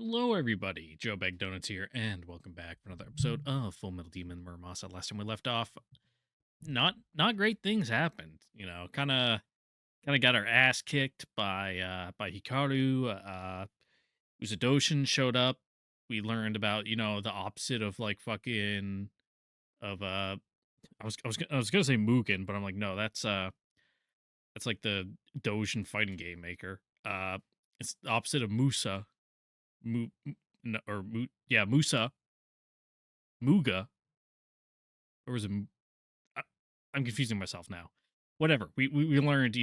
Hello, everybody. Joe Bag Donuts here, and welcome back for another episode of Full Metal Demon Muramasa. Last time we left off, not great things happened. Kind of got our ass kicked by Hikaru. Uzadoshin showed up. We learned about the opposite of like fucking of I was gonna say Mugen, but I'm like no, that's like the Dojin fighting game maker. It's the opposite of Musa. Mu, no, or Mu, yeah, Musa Muga, or was it? I- I'm confusing myself now. Whatever. We learned,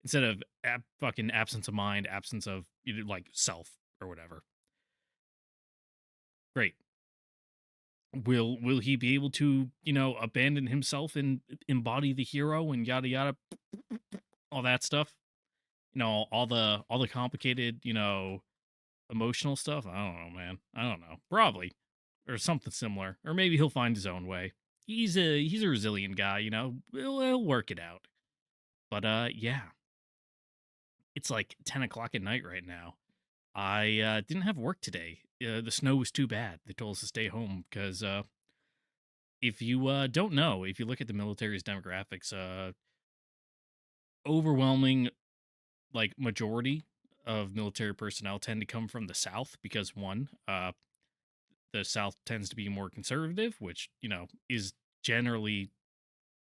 instead of fucking absence of mind, absence of like self or whatever. Great. Will he be able to abandon himself and embody the hero and yada yada, all that stuff? All the complicated emotional stuff. I don't know, man. I don't know. Probably or something similar, or maybe he'll find his own way. He's a resilient guy, He'll work it out. But yeah, it's like 10 o'clock at night right now. I didn't have work today. The snow was too bad. They told us to stay home because if you don't know, if you look at the military's demographics, overwhelming like majority of military personnel tend to come from the South because one, the South tends to be more conservative, which is generally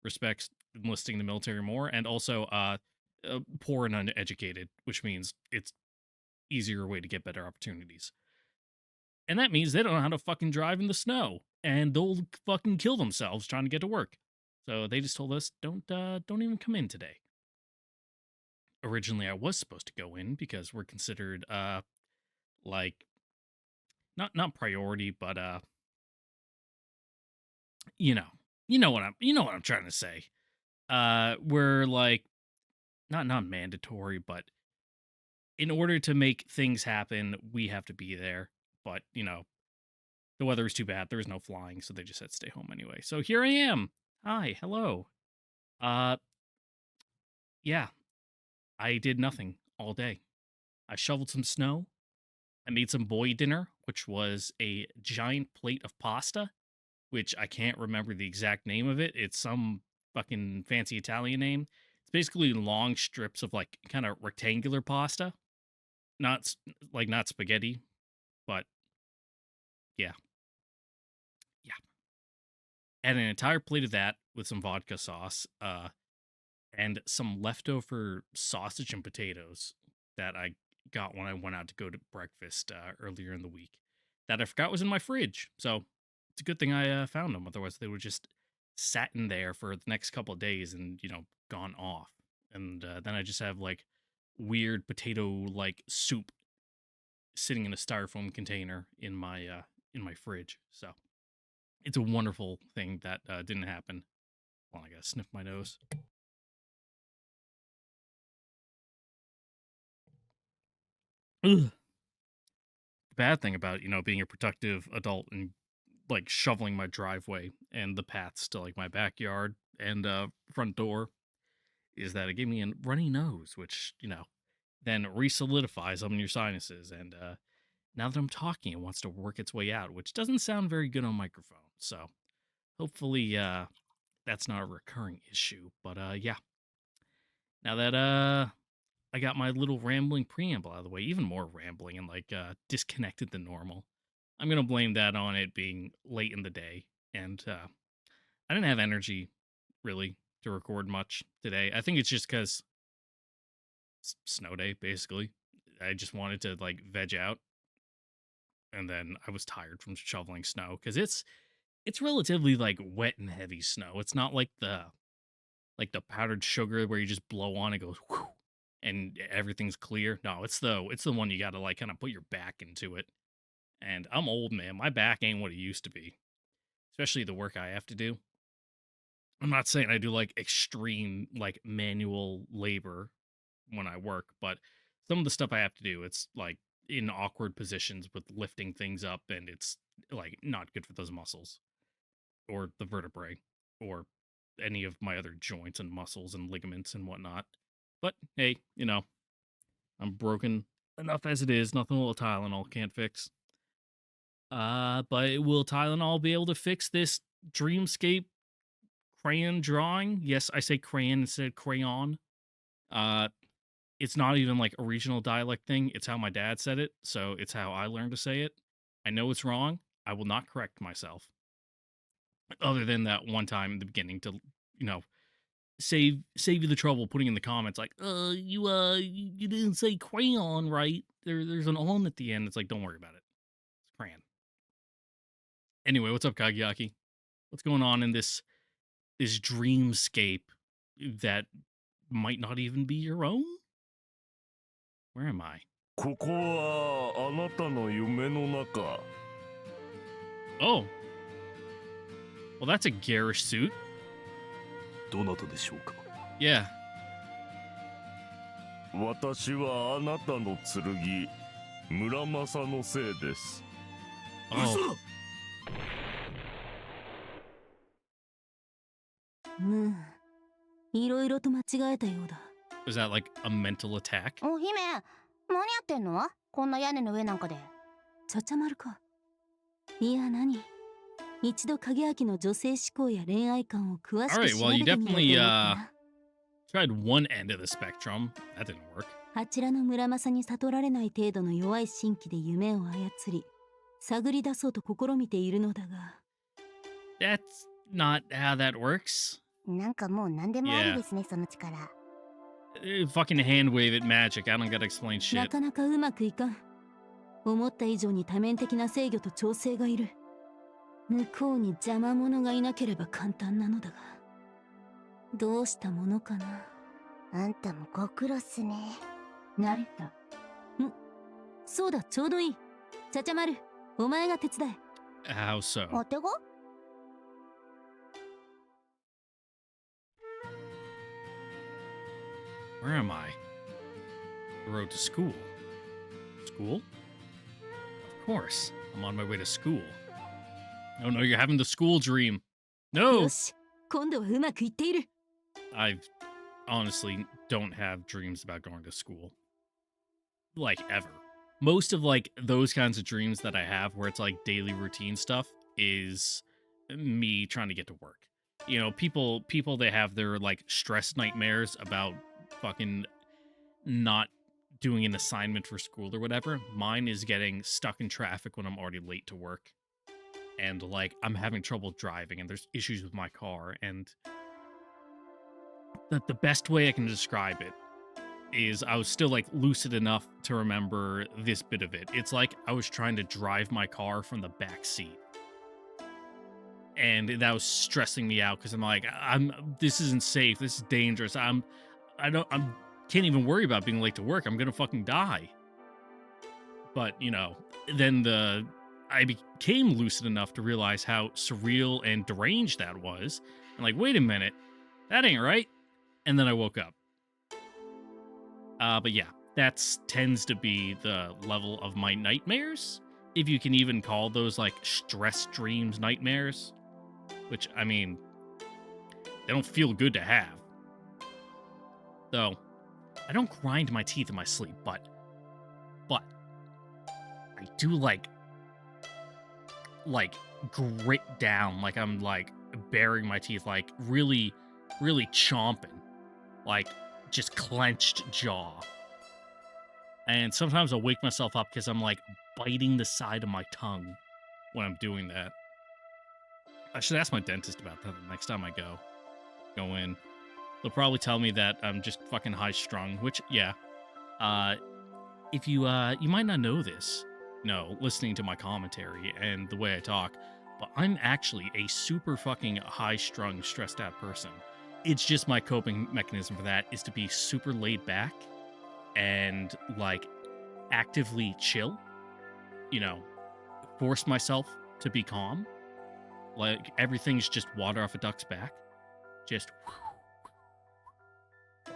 respects enlisting the military more, and also poor and uneducated, which means it's easier way to get better opportunities. And that means they don't know how to fucking drive in the snow, and they'll fucking kill themselves trying to get to work. So they just told us don't even come in today. Originally, I was supposed to go in because we're considered like not priority, but you know you know what I'm trying to say. We're like not mandatory, but in order to make things happen, we have to be there. But, the weather was too bad. There was no flying, so they just said stay home anyway. So here I am. Hi, hello. Uh yeah, I did nothing all day. I shoveled some snow. I made some boy dinner, which was a giant plate of pasta, which I can't remember the exact name of it. It's some fucking fancy Italian name. It's basically long strips of like kind of rectangular pasta, not spaghetti, but yeah, yeah. And an entire plate of that with some vodka sauce, and some leftover sausage and potatoes that I got when I went out to go to breakfast earlier in the week that I forgot was in my fridge. So it's a good thing I found them. Otherwise, they would just sat in there for the next couple of days and gone off. And then I just have like weird potato like soup sitting in a styrofoam container in my fridge. So it's a wonderful thing that didn't happen. Well, I gotta sniff my nose. Ugh. The bad thing about being a productive adult and like shoveling my driveway and the paths to like my backyard and front door is that it gave me a runny nose, which then re-solidifies some in your sinuses. And now that I'm talking, it wants to work its way out, which doesn't sound very good on microphone. So hopefully that's not a recurring issue. But yeah, now that I got my little rambling preamble out of the way, even more rambling and like disconnected than normal. I'm gonna blame that on it being late in the day, and I didn't have energy really to record much today. I think it's just because snow day, basically. I just wanted to like veg out, and then I was tired from shoveling snow because it's relatively like wet and heavy snow. It's not like the powdered sugar where you just blow on it goes whew, and everything's clear. No, it's the one you got to like kind of put your back into it. And I'm old, man. My back ain't what it used to be, especially the work I have to do. I'm not saying I do like extreme like manual labor when I work, but some of the stuff I have to do, it's like in awkward positions with lifting things up, and it's like not good for those muscles or the vertebrae or any of my other joints and muscles and ligaments and whatnot. But hey, I'm broken. enough as it is. Nothing a little Tylenol can't fix. But will Tylenol be able to fix this dreamscape crayon drawing? Yes, I say crayon instead of crayon. Uh, it's not even like a regional dialect thing. It's how my dad said it, so it's how I learned to say it. I know it's wrong. I will not correct myself. Other than that one time in the beginning to, you know, save you the trouble putting in the comments like, you didn't say crayon right. There's an on at the end. It's like, don't worry about it. It's crayon. Anyway, what's up, Kagiaki? What's going on in this dreamscape that might not even be your own? Where am I? ここはあなたの夢の中。Oh. Well, that's a garish suit. どなたでしょうか。Yeah. 私はあなたの剣、村正のせいです。Oh. いろいろと間違えたようだ。Is that like a mental attack? お姫、何やってんの？こんな屋根の上なんかで。ちゃちゃまるか。いや何？一度影明の女性思考や恋愛観を詳しく Alright, 調 well, べ you てみようと思って definitely な。tried one end of the spectrum. That didn't work. あちらの村正に悟られない程度の弱い神器で夢を操り、探り出そうと試みているのだが。That's not how that works. なんかもう何でもありですね、その力。Fucking hand wave it magic. I don't gotta explain な shit. かなかうまくいかん。思った以上に多面的な制御と調整がいる。向こうに邪魔者がいなければ簡単なのだが。どうしたものかな。あんたもご苦労っすね。慣れた。そうだ、ちょうどいい。ちゃちゃまる、お前が手伝え。How so? お手が？ Where am I? The road to school. School? Of course. I'm on my way to school. Oh no, you're having the school dream. No! よし、今度はうまくいっている。I honestly don't have dreams about going to school. Like, ever. Most of, like, those kinds of dreams that I have where it's, like, daily routine stuff is me trying to get to work. You know, people, they have their, like, stress nightmares about fucking not doing an assignment for school or whatever. Mine is getting stuck in traffic when I'm already late to work. And, like, I'm having trouble driving and there's issues with my car. And the best way I can describe it is I was still, like, lucid enough to remember this bit of it. It's like I was trying to drive my car from the back seat. And that was stressing me out because I'm like, this isn't safe. This is dangerous. I can't even worry about being late to work. I'm gonna fucking die. But, you know, then I became lucid enough to realize how surreal and deranged that was. And like, wait a minute, that ain't right. And then I woke up. But yeah, that tends to be the level of my nightmares. If you can even call those like stress dreams nightmares. Which, I mean, they don't feel good to have. Though, I don't grind my teeth in my sleep, but I do like grit down, like I'm like baring my teeth, like really, really chomping, like just clenched jaw. And sometimes I'll wake myself up because I'm like biting the side of my tongue when I'm doing that. I should ask my dentist about that the next time I go in. They'll probably tell me that I'm just fucking high strung, which, yeah. If you might not know this, listening to my commentary and the way I talk, but I'm actually a super fucking high strung, stressed out person. It's just my coping mechanism for that is to be super laid back and like actively chill, force myself to be calm. Like everything's just water off a duck's back. Just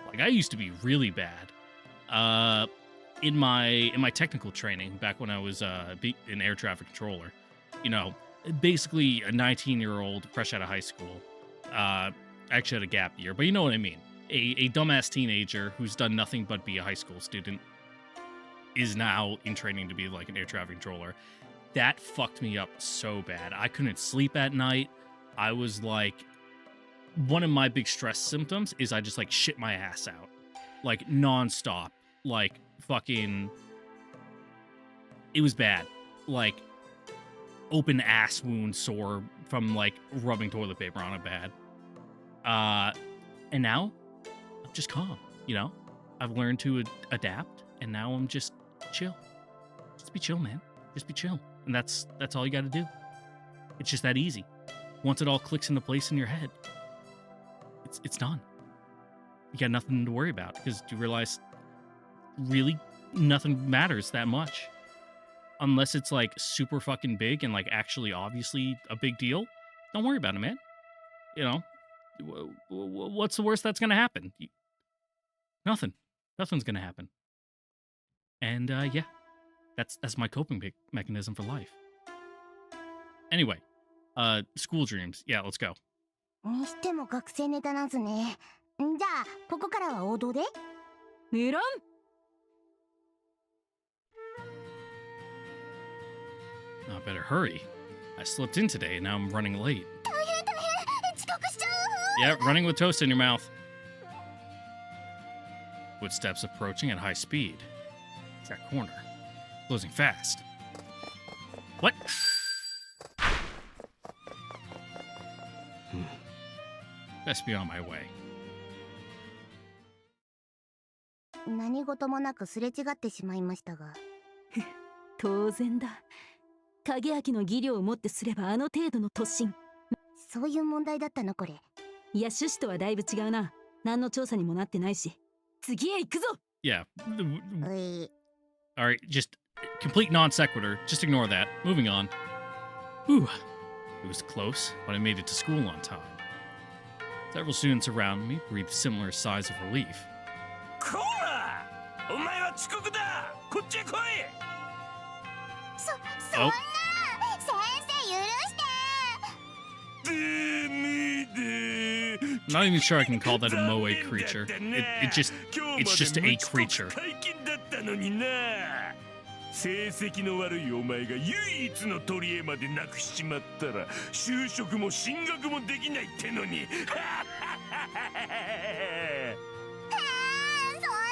like I used to be really bad. In my technical training back when I was an air traffic controller, basically a 19-year-old fresh out of high school. I actually had a gap year, but you know what I mean. A dumbass teenager who's done nothing but be a high school student. is now in training to be like an air traffic controller. That fucked me up so bad. I couldn't sleep at night. I was like, one of my big stress symptoms is I just like shit my ass out, like nonstop, like fucking. It was bad, like open ass wound sore from like rubbing toilet paper on it bad. And now I'm just calm, you know? I've learned to adapt, and now I'm just chill. Just be chill, man. Just be chill. And that's all you got to do. It's just that easy. Once it all clicks into place in your head, it's done. You got nothing to worry about because you realize really nothing matters that much. Unless it's like super fucking big and like actually obviously a big deal. Don't worry about it, man. You know, what's the worst that's going to happen? Nothing. Nothing's going to happen. And yeah, that's my coping mechanism for life. Anyway, school dreams. Yeah, let's go. にしても学生ネタなんすね。じゃあここからは王道で。無論 I better hurry. I slipped in today and now I'm running late. 大変遅刻しちゃう。 Yeah, running with toast in your mouth. Footsteps approaching at high speed. It's that corner. Closing fast. What? Best be on my way. 何事もなくすれ違ってしまいましたが。当然だ。影明の技量をもってすればあの程度の突進。そういう問題だったのこれ。いや趣旨とはだいぶ違うな。何の調査にもなってないし。次へ行くぞ。Yeah. うい。 Alright, just complete non sequitur. Just ignore that. Moving on. Whew. It was close, but I made it to school on time. Several students around me breathed similar sighs of relief. こら！お前は遅刻だ！こっちへ来い！そんな！先生許して！ I'm not even sure I can call that a moe creature. It's just a creature. 成績の悪いお前が唯一の取り柄までなくしちまったら就職も進学もできないってのに。そん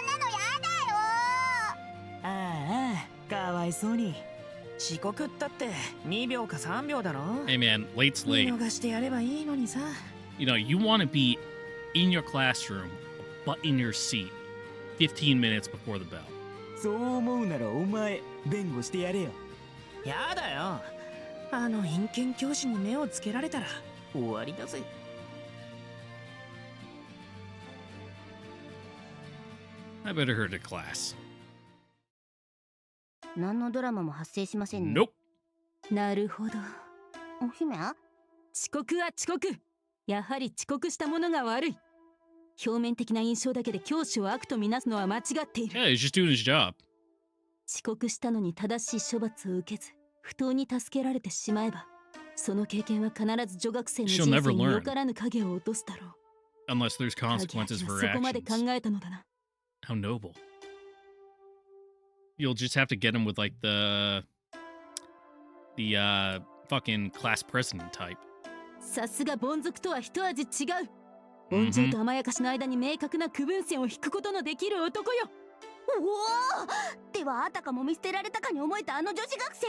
なのやだよ。ああ、かわいそうに。遅刻ったって2秒か3秒だろ。 Hey man, late's 見 late. 逃してやればいいのにさ。You know, you want to be in your classroom, but in your seat, 15 minutes before the bell. そう思うならお前弁護してやれよ。やだよ。あの陰険教師に目をつけられたら終わりだぜ。I better hurry to class. 何のドラマも発生しませんね。 Nope. なるほど。お姫？遅刻は遅刻。やはり遅刻した者が悪い。表面的な印象だけで教師を悪とみなすのは間違っている。 Yeah, he's just doing his job. 遅刻したのに正しい処罰を受けず、不当に助けられてしまえば、その経験は必ず女学生の人生によからぬ影を落とすだろう。 Unless there's 影 consequences 明は for そこまで考 actions. えたのだな。 How noble. You'll just have to get him with like the fucking class president type. さすが凡俗とは一味違う。恩情と甘やかしの間に明確な区分線を引くことのできる男よ。おお。ではあたかも見捨てられたかに思えたあの女子学生。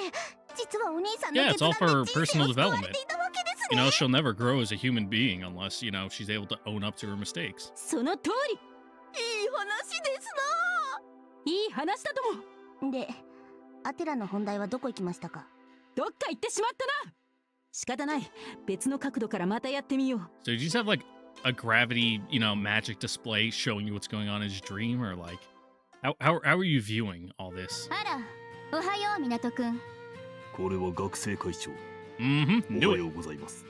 実はお兄さんの Yeah, 決 it's all 断 for で人生 personal を救われ development. ていたわけです You ね。 know, she'll never grow as a human being unless, you know, she's able to own up to her mistakes. その通り。いい話ですいい話だとも。な。で、アテラの本題はどこ行きましたか？どっか行ってしまったな。仕方ない。別の角度からまたやってみよう。 So did you just have like a gravity, you know, magic display showing you what's going on in his dream, or like how are you viewing all this? あら、おはよう港くん。これは学生会長。 Mm-hmm. お Knew は it. ようございます。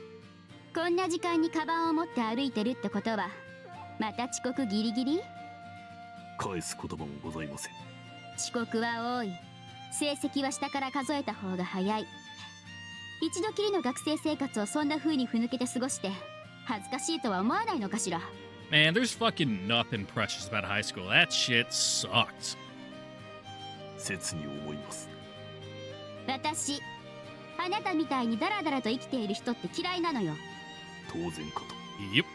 こんな時間にカバンを持って歩いてるってことは、また遅刻ギリギリ？返す言葉もございません。遅刻は多い。成績は下から数えた方が早い。一度きりの学生生活をそんな風にふぬけて過ごして恥ずかしいとは思わないのかしら。 Man, there's fucking nothing precious about high school. That shit sucked. 切に思います。私、あなたみたいにダラダラと生きている人って嫌いなのよ。当然かと。Yep.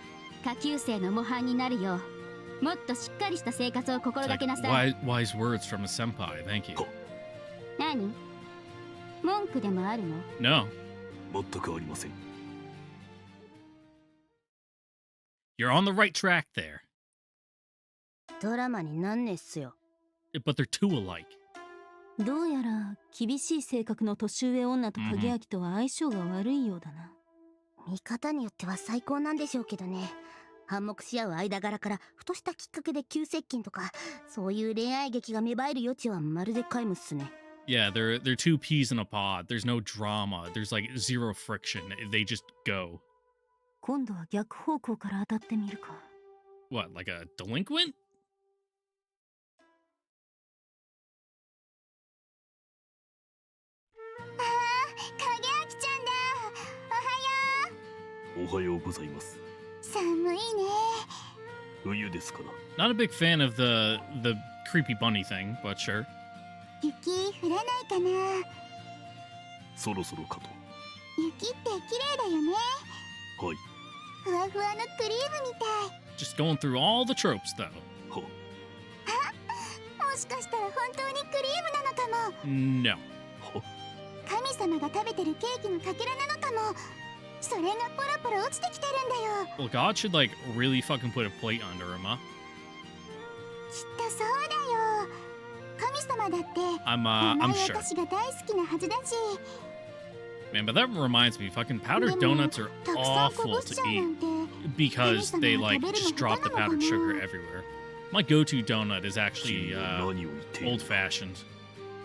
下級生の模範になるよう、もっとしっかりした生活を心 It's が like けなさい。wise words from a senpai. Thank you. 何？文句でもあるの？ No. 全くありません。You're on the right track there. ドラマになんねっすよ。 But they're too alike. どうやら厳しい性格の年上女と影明とは相性が悪いようだな。見方によっては最高なんでしょうけどね。反目し合う間柄からふとしたきっかけで急接近とか、そういう恋愛劇が芽生える余地はまるで皆無っすね。Yeah, they're two peas in a pod. There's no drama. There's like zero friction. They just go. 今度は逆方向から当たってみるか。 What, like a delinquent? 影明ちゃんだ。おはようございます。寒いね。冬ですから。 Not a big fan of the creepy bunny thing, but sure. 雪降らないかな。そろそろかと。雪って綺麗だよね。はい。ふわふわのクリームみたい。 Just going through all the tropes, though. は、もしかしたら本当にクリームなのかも。 No. は、神様が食べてるケーキのかけらなのかも。それがポロポロ落ちてきてるんだよ。 Well, God should like really fucking put a plate under him, huh? きっとそうだよ。神様だって。I'm 甘い sure. お菓子が大好きなはずだし。 Man, but that reminds me, fucking powdered donuts are たくさんこ awful ぼし to ちゃうな eat んて。 because they like just drop the powdered sugar everywhere. My go-to donut is 君 actually は何を言っている。 old-fashioned.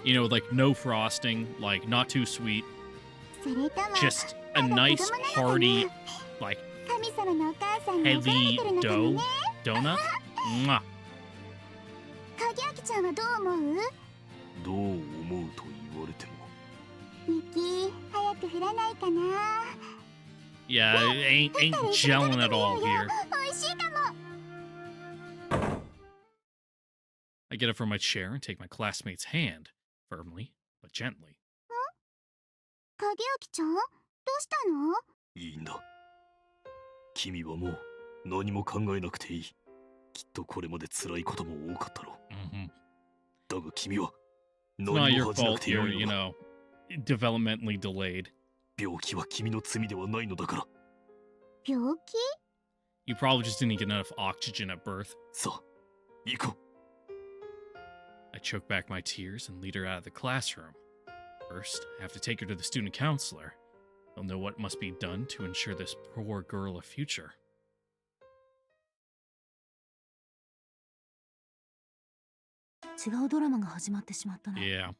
You know, like no frosting, like not too sweet, それとも just a まだ nice 子供なのかな。 hearty, like 神様のお母さんが heavy 食べてるのかも dough ね。 donut. Mwah. 影明ちゃんはどう思う？どう思うと言われても。雪早く降らないかな。 Yeah, it ain't gelling at all here. 美味しいかも。 I get up from my chair and take my classmate's hand, firmly but gently. 影明ちゃん、どうしたの？いいんだ。君はもう何も考えなくていい。きっとこれまで辛いことも多かったろう。Mm-hmm. だが君は It's not 何 your も恥じなく fault てよ you're, い you のだ。 know, developmentally delayed. 病気は君の罪ではないのだから。病気？ You probably just didn't get enough oxygen at birth. さあ、行こう。I choke back my tears and lead her out of the classroom. First, I have to take her to the student counselor. They'll know what must be done to ensure this poor girl a future. 違うドラマが始まってしまったな。 Yeah.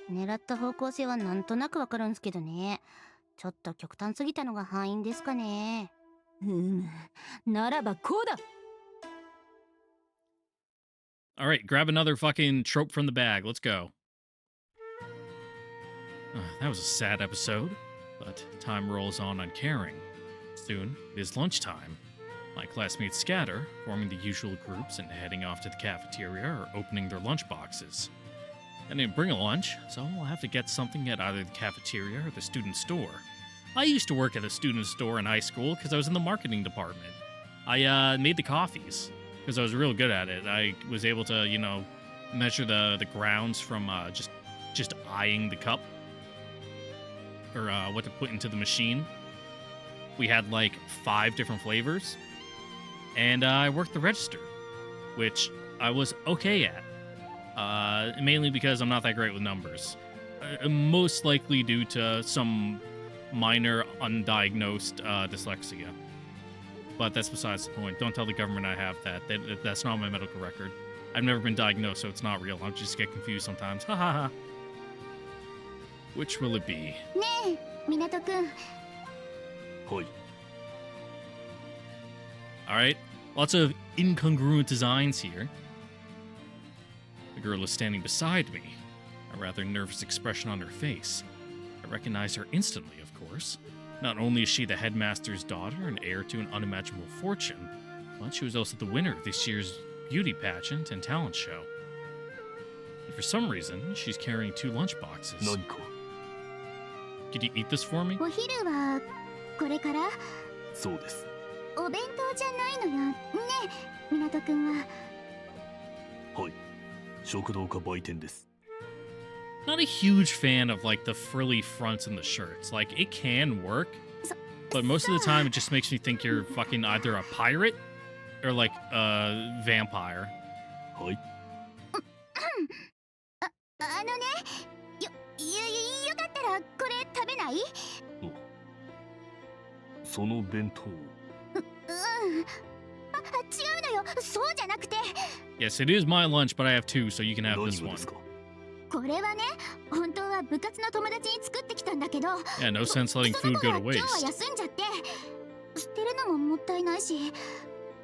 狙った方向性はなんとなくわかるんすけどね。ちょっと極端すぎたのが敗因ですかね。ならばこうだ。 Alright, grab another fucking trope from the bag. Let's go. That was a sad episode, but time rolls on uncaring. Soon, it is lunchtime. My classmates scatter, forming the usual groups and heading off to the cafeteria or opening their lunch boxes. I didn't bring a lunch, so I'll have to get something at either the cafeteria or the student store. I used to work at a student store in high school because I was in the marketing department. I made the coffees because I was real good at it. I was able to, you know, measure the grounds from just eyeing the cup or what to put into the machine. We had like 5 different flavors, and I worked the register, which I was okay at. Mainly because I'm not that great with numbers. Most likely due to some minor undiagnosed dyslexia. But that's besides the point. Don't tell the government I have that. That's not my medical record. I've never been diagnosed, so it's not real. I'll just get confused sometimes. Ha ha ha. Which will it be? ねえ、港くん。はい。 Alright. Lots of incongruent designs here. The girl is standing beside me, a rather nervous expression on her face. I recognize her instantly, of course. Not only is she the headmaster's daughter and heir to an unimaginable fortune, but she was also the winner of this year's beauty pageant and talent show. For some reason, she's carrying 2 lunch boxes. 何か Could you eat this for me? お昼はこれから？そうです。お弁当じゃないのよねえ、湊くんは。はい。食堂か売店です。 Not a huge fan of like the frilly fronts and the shirts. Like it can work, but most of the time it just makes me think you're fucking either a pirate or like a vampire. はい。あのね、よかったらこれ食べない？その弁当。違うのよ、そうじゃなくて。Yes, it is my lunch, but I have 2, so you can have 何 this が one. ですか？これはね、本当は部活の友達に作ってきたんだけど。Yeah, no sense letting food go to 今日は waste. 休んじゃって、捨てるのももったいないし。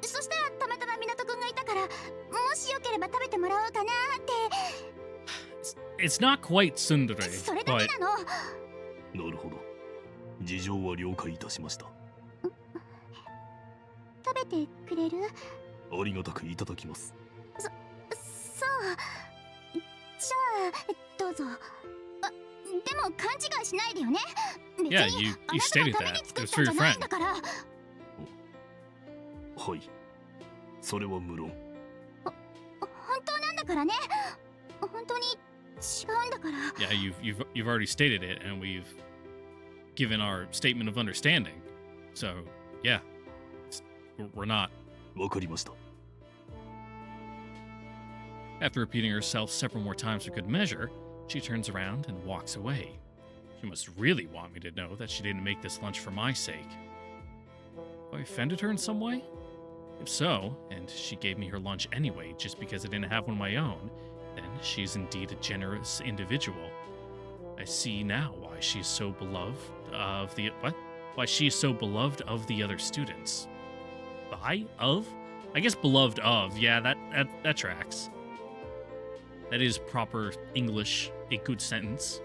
そしたらたまたま湊くんがいたから、もしよければ食べてもらおうかなって。It's not quite tsundere, それだ but けなの。なるほど。事情は了解いたしました。食べてくれる？ありがたくいただきます。そう。じゃあどうぞ。でも勘違いしないでよね。別に yeah, you あなた stated のため that. に It 作っ was た for んじ your ゃない friend. んだから。はい。それは無論。本当なんだからね。本当に違うんだから。Yeah, you've already stated it, and we've given our statement of understanding. So, yeah, we're not. わかりました。 After repeating herself several more times for good measure, she turns around and walks away. She must really want me to know that she didn't make this lunch for my sake. Have I offended her in some way? If so, and she gave me her lunch anyway just because I didn't have one of my own, then she's indeed a generous individual. I see now why she's so beloved of the Why she is so beloved of the other students. By of? I guess beloved of. Yeah, that tracks. That is proper English, a good sentence.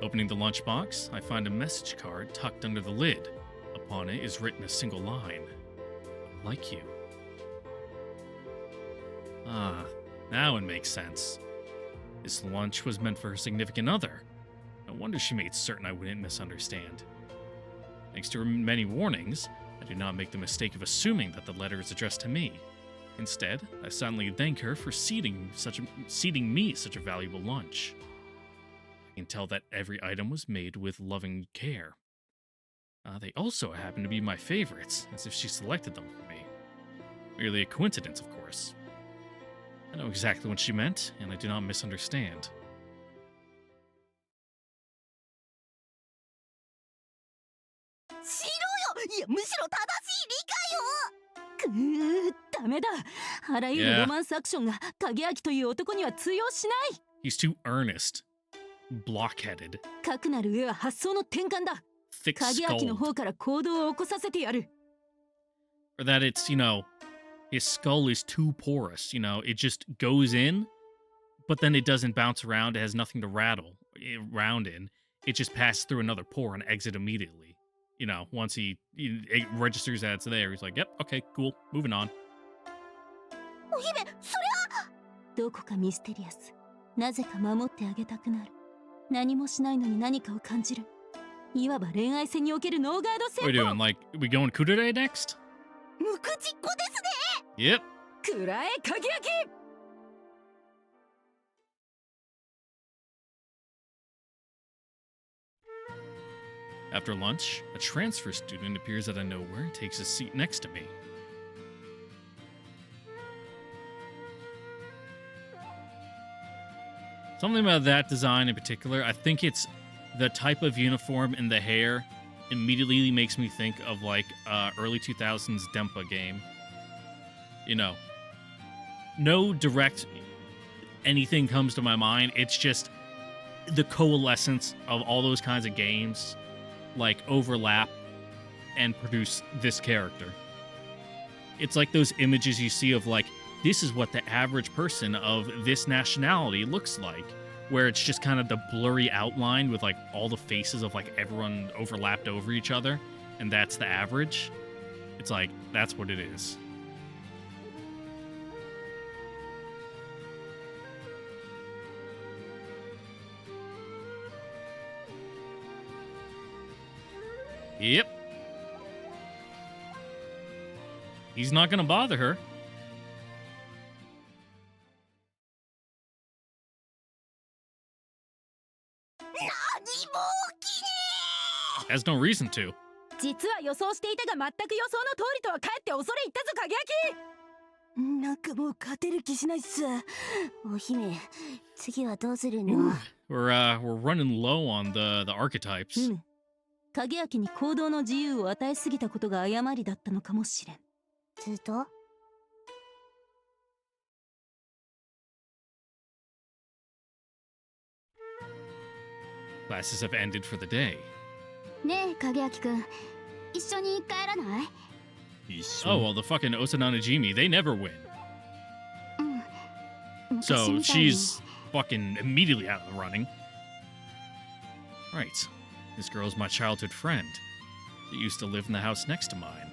Opening the lunchbox, I find a message card tucked under the lid. Upon it is written a single line. I like you. Ah, now it makes sense. This lunch was meant for her significant other. No wonder she made certain I wouldn't misunderstand. Thanks to her many warnings, I do not make the mistake of assuming that the letter is addressed to me. Instead, I silently thank her for seating me such a valuable lunch. I can tell that every item was made with loving care. They also happen to be my favorites, as if she selected them for me. Merely a coincidence, of course. I know exactly what she meant, and I do not misunderstand. しろよ。いや、むしろ正しい理解を。ダメだ。あらゆるロマンスアクションが影明という男には通用しない。He's too earnest. Blockheaded. かくなる上は発想の転換だ。影明の方から行動を起こさせてやる。Or that it's, his skull is too porous, it just goes in, but then it doesn't bounce around, it has nothing to rattle around in. It just passes through another pore and exit immediately. Once it registers that it's there, he's like, yep, okay, cool, moving on. お姫、それはどこかミステリアス。なぜか守ってあげたくなる。何もしないのに何かを感じる。いわば恋愛戦におけるノーガード戦法。 What are we doing? Like, we going Kudere next? 無口っ子ですね。 Yep. くらえ、影明。After lunch, a transfer student appears out of nowhere and takes a seat next to me. Something about that design in particular, I think it's the type of uniform and the hair immediately makes me think of like early 2000s Dempa game. No direct anything comes to my mind. It's just the coalescence of all those kinds of games like overlap and produce this character. It's like those images you see of like, this is what the average person of this nationality looks like, where it's just kind of the blurry outline with like all the faces of like everyone overlapped over each other, and that's the average. It's like, that's what it is. Yep. He's not gonna bother her. Has no reason to. 実は予想していたが全く予想の通りとはかえって恐れ入ったぞ影焼なんかもう勝てる気しないっす。お姫、次はどうするの？ We're running low on the archetypes. 影焼に行動の自由を与えすぎたことが誤りだったのかもしれん。ずっと Classes have ended for the day. ねえ影焼くん、一緒に帰らない？ Oh, well, the fucking Osanonojimi, they never win. 昔 So みたいに she's fucking immediately out of the running. Right. This girl's my childhood friend. She used to live in the house next to mine.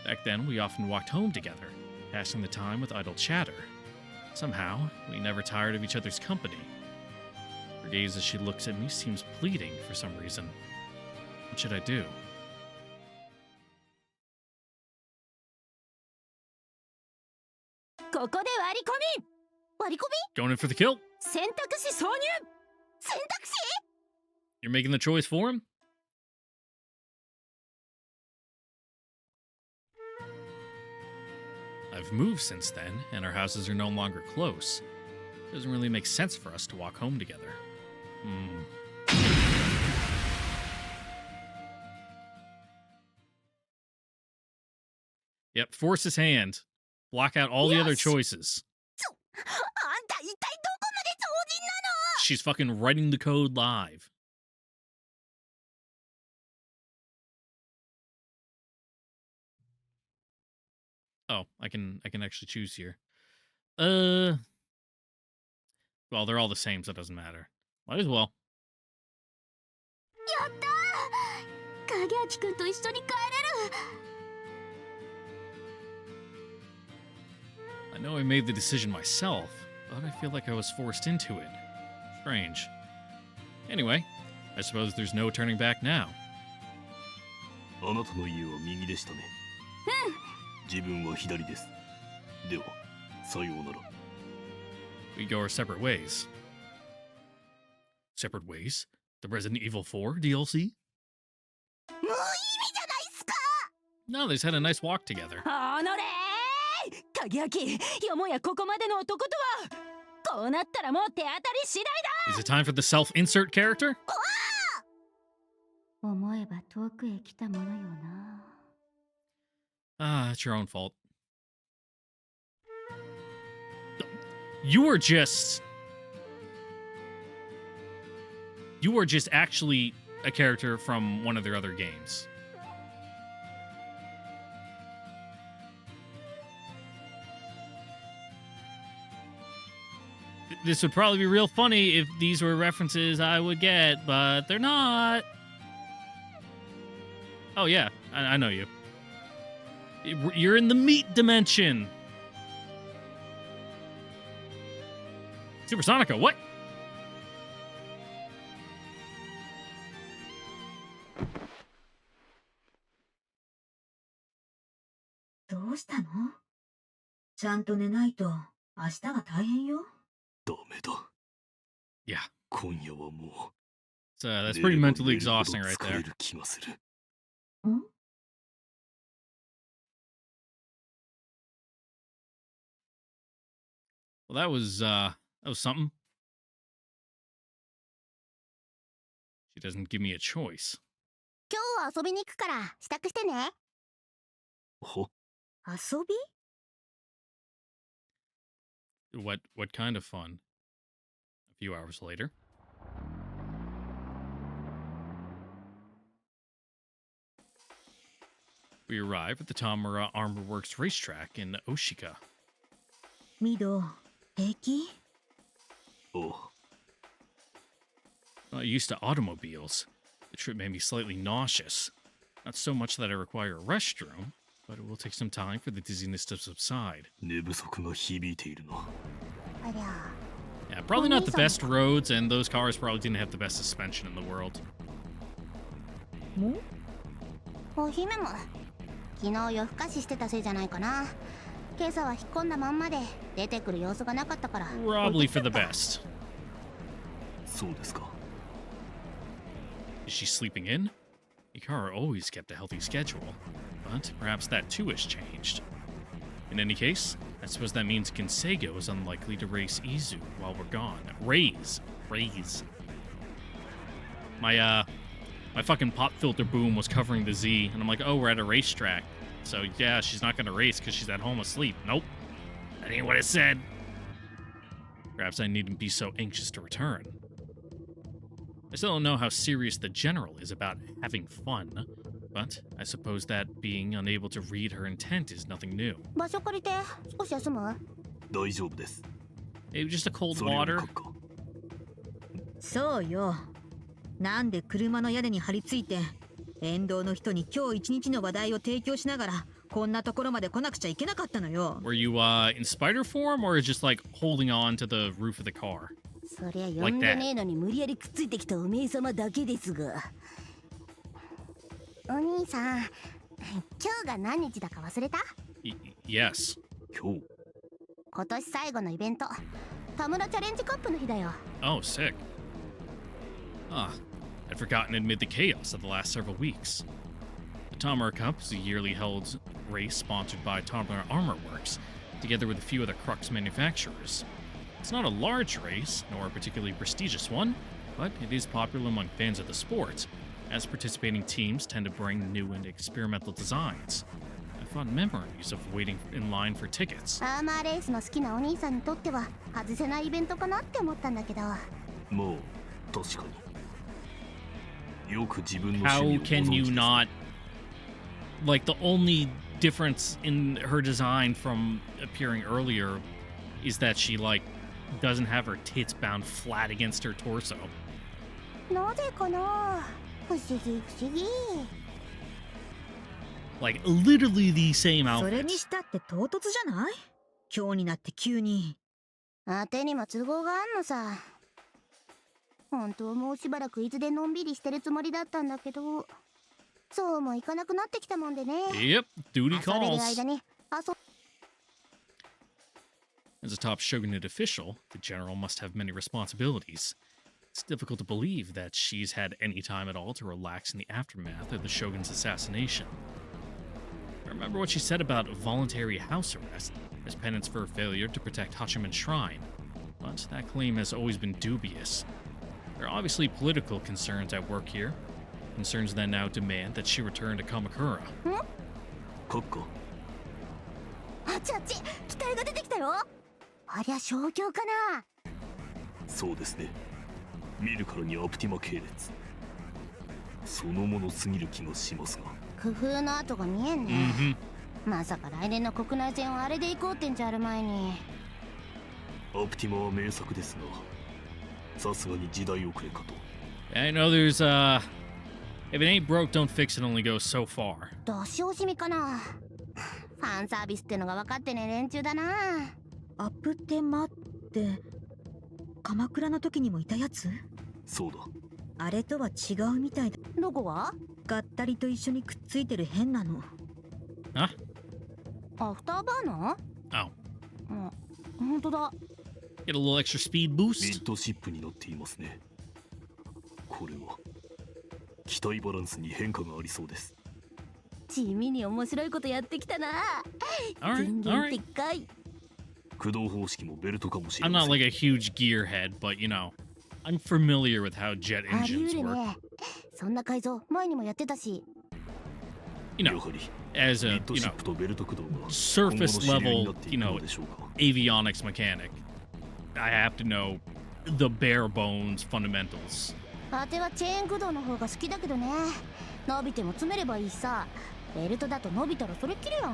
Back then, we often walked home together, passing the time with idle chatter. Somehow, we never tired of each other's company. Her gaze as she looks at me seems pleading for some reason. What should I do? Going in for the kill? 選択肢挿入。選択肢？ You're making the choice for him? I've moved since then, and our houses are no longer close. Doesn't really make sense for us to walk home together. Yep, force his hand. Block out all the other choices. あんた一体どこまで超人なの？ She's fucking writing the code live. Oh, I can actually choose here. Well, they're all the same, so it doesn't matter. Might as well. やったー、影焼くんと一緒に帰れる。 I know I made the decision myself, but I feel like I was forced into it. Strange. Anyway, I suppose there's no turning back now. あなたの家は右でしたね。自分は左です。では、さようなら。We go our separate ways. Separate ways? The Resident Evil 4 DLC? 無意味じゃないっすか。 No, they just had a nice walk together. あのれー、影焼よもやここまでの男とは。こうなったらもう手当たり次第だ。 Is it time for the self-insert character? 思えば遠くへ来たものよな。 Ah, it's your own fault. You are just actually a character from one of their other games. This would probably be real funny if these were references I would get, but they're not. Oh yeah, I know you. You're in the meat dimension. Supersonica, what? どうしたの？ちゃんと寝ないと明日が大変よ。ダメだ。Yeah. 今夜はも So う。 that's pretty mentally exhausting right 疲れ there. る気がする。ん？ Well, that was something. She doesn't give me a choice. 今日は遊びに行くから支度してね。ほ？遊び？ What kind of fun? A few hours later. We arrive at the Tamura Armor Works racetrack in Oshika. ミド、平気？おう。 I'm not used to automobiles. The trip made me slightly nauseous. Not so much that I require a restroom, but it will take some time for the dizziness to subside. 寝不足が響いているな。ありゃ。 Yeah, probably not the best roads, and those cars probably didn't have the best suspension in the world. お姫も昨日夜更かししてたせいじゃないかな。今朝は引っ込んだまんまで出てくる様子がなかったから。 Probably for the best. そうですか。 Is she sleeping in? Ikara always kept a healthy schedule, but perhaps that too has changed. In any case, I suppose that means Kinsego is unlikely to race Izu while we're gone. Raise. My fucking pop filter boom was covering the Z, and I'm like, oh, we're at a racetrack. So yeah, she's not gonna race because she's at home asleep. Nope. That ain't what it said. Perhaps I needn't be so anxious to return. I still don't know how serious the general is about having fun, but I suppose that being unable to read her intent is nothing new. 場所借りて少し休む？大丈夫です。 Maybe just a cold それより water. 閣下、そうよ。なんで車の屋根に張り付いて沿道の人に今日一日の話題を提供しながらこんなところまで来なくちゃいけなかったのよ。 Were you in spider form or just like holding on to the roof of the car? そりゃ呼んでねえのに無理やりくっついてきたおめえ様だけですが。お兄さん、今日が何日だか忘れた？ Yes. 今日、今年最後のイベント、田村チャレンジカップの日だよ。 Oh, sick. I'd forgotten amid the chaos of the last several weeks. The Tamura Cup is a yearly held race sponsored by Tamura Armor Works, together with a few other Crux manufacturers. It's not a large race, nor a particularly prestigious one, but it is popular among fans of the sport, as participating teams tend to bring new and experimental designs. I have fond memories of waiting in line for tickets. アーマーレースの好きなお兄さんにとっては外せないイベントかなって思ったんだけど。まあ確かに。よく自分の How 趣味をご can 存 you 知ですね。 not? Like, the only difference in her design from appearing earlier is that she, like, doesn't have her tits bound flat against her torso. なぜかな？不思議不思議。 Like, literally the same それに outfits. したって唐突じゃない？今日になって急に。あてにも都合があんのさ。本当もうしばらく伊豆でのんびりしてるつもりだったんだけど、そうもいかなくなってきたもんでね。 Yep, duty 遊べる calls. 間に As a top shogunate official, the general must have many responsibilities. It's difficult to believe that she's had any time at all to relax in the aftermath of the shogun's assassination. I remember what she said about voluntary house arrest as penance for her failure to protect Hachiman's shrine, but that claim has always been dubious. There are obviously political concerns at work here, concerns that now demand that she return to Kamakura. 閣下、あっちあっち、機体が出てきたよ。ありゃ小凶かな。そうですね。見るからにアプティマ系列。そのものすぎる気がしますが。工夫の跡が見えんね。 Mm-hmm. まさか来年の国内戦をあれで行こうってんじゃある前に。アプティマは名作ですが、さすがに時代遅れかと。I know there's, if it ain't broke, don't fix it only goes so far. 出し惜しみかな。ファンサービスってのが分かってねえ連中だな。アプテマって鎌倉の時にもいたやつ？そうだ。あれとは違うみたいだ。どこが？がったりと一緒にくっついてる変なの。Huh? アフターバーナ Oh. ー？本当だ。 Get a little extra speed ミ boost? ッドシップになっていますね。これは機体バランスに変化がありそうです。地味に面白いことやってきたな。 Alright, 全然で alright. っかい。駆動方式もベルトかもしれ I'm ま not せん。 like a huge gearhead, but you know, I'm familiar with how jet あり engines 得る work. ね。そんな改造前にもやってたし。 You や know, はり as ミ a, ッド you シッ know, プとベルト駆動が surface 今後の主流に level, なってい you く know, のでしょうか。 avionics mechanic, I have to know the bare bones fundamentals. あてはチェーン駆動の方が好きだけどね。伸びても詰めればいいしさ。ベルトだと伸びたらそれっきりやん。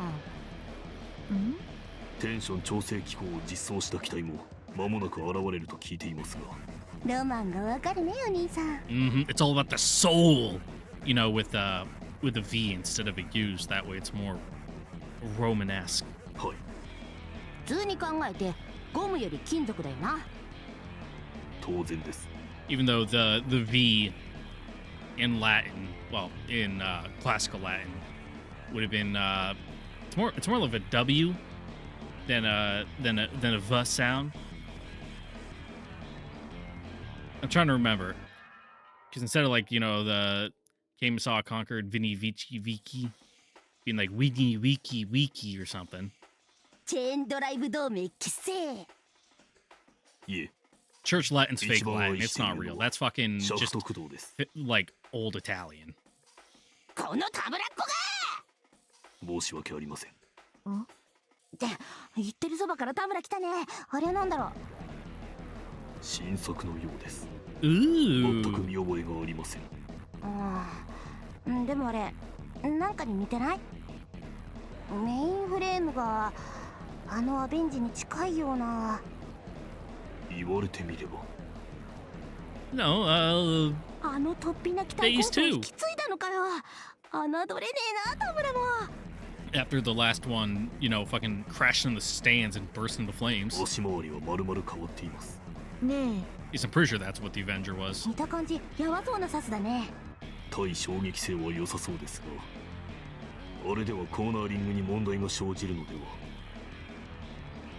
テンション調整機構を実装した機体も間もなく現れると聞いていますが。ロマンがわかるねお兄さん。 Mm-hmm. It's all about the soul, you know, with a V instead of a U. So that way, it's more Romanesque. はい。普通に考えてゴムより金属だよな。当然です。 Even though the V in Latin, well, in classical Latin, would have been it's more of a W than a V sound. I'm trying to remember because instead of like the came saw conquered Vini Vici Viki being like Wiki Wiki Wiki or something. チェーンドライブ同盟結成。いえ、 Church Latin's fake 一番 Latin. 愛 It's してい not る real. のは That's fucking シャフ just ト駆動です。 like old Italian. このたぶらっこ申し訳ありません。がって言ってるそばから田村来たね。あれなんだろう。新作のようです。 Ooh. 全く見覚えがありません。でもあれなんかに似てない？メインフレームがあのアベンジに近いような。言われてみれば。 No, あの突飛な機体 Phase 構想 two. 引き継いだのかよ。侮れねえな田村も。 after the last one, fucking crashed in the stands and burst into flames. 足回りは丸々変わっています。ね At least I'm pretty sure that's what the Avenger え was. 見た感じやばそうなサスだね。対衝撃性は良さそうですが、あれではコーナーリングに問題が生じるのでは。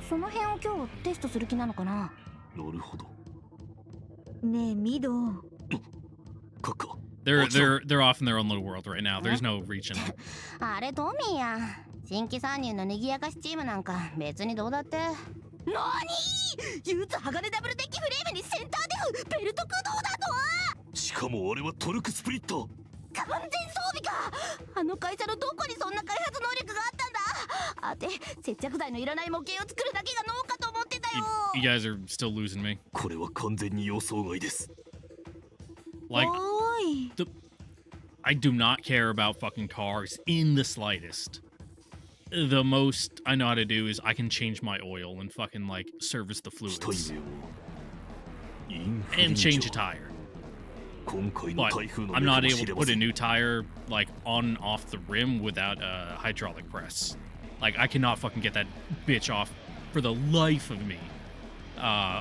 その辺を今日テストする気なのかな。なるほど。ねえミド、カッカ。They're off in their own little world right now. There's no reaching. あれトミーや。新規参入の賑やかしチームなんか別にどうだって。なに？憂鬱鋼ダブルデッキフレームにセンターデフベルト駆動だと。しかもあれはトルクスプリット。完全装備か。あの会社のどこにそんな開発能力があったんだ。あて接着剤のいらない模型を作るだけが脳かと思ってたよ。 You guys are still losing me. これは完全に予想外です。 Like, おーい I do not care about fucking cars in the slightest. The most I know how to do is I can change my oil and fucking like service the 機体 fluids 名はインフリン and ジャ change a ー。 tire. 今回の But 台風の I'm 目か not も able し to れま put せ a ん。 new tire like on and off the rim without a hydraulic press. Like I cannot fucking get that bitch off for the life of me,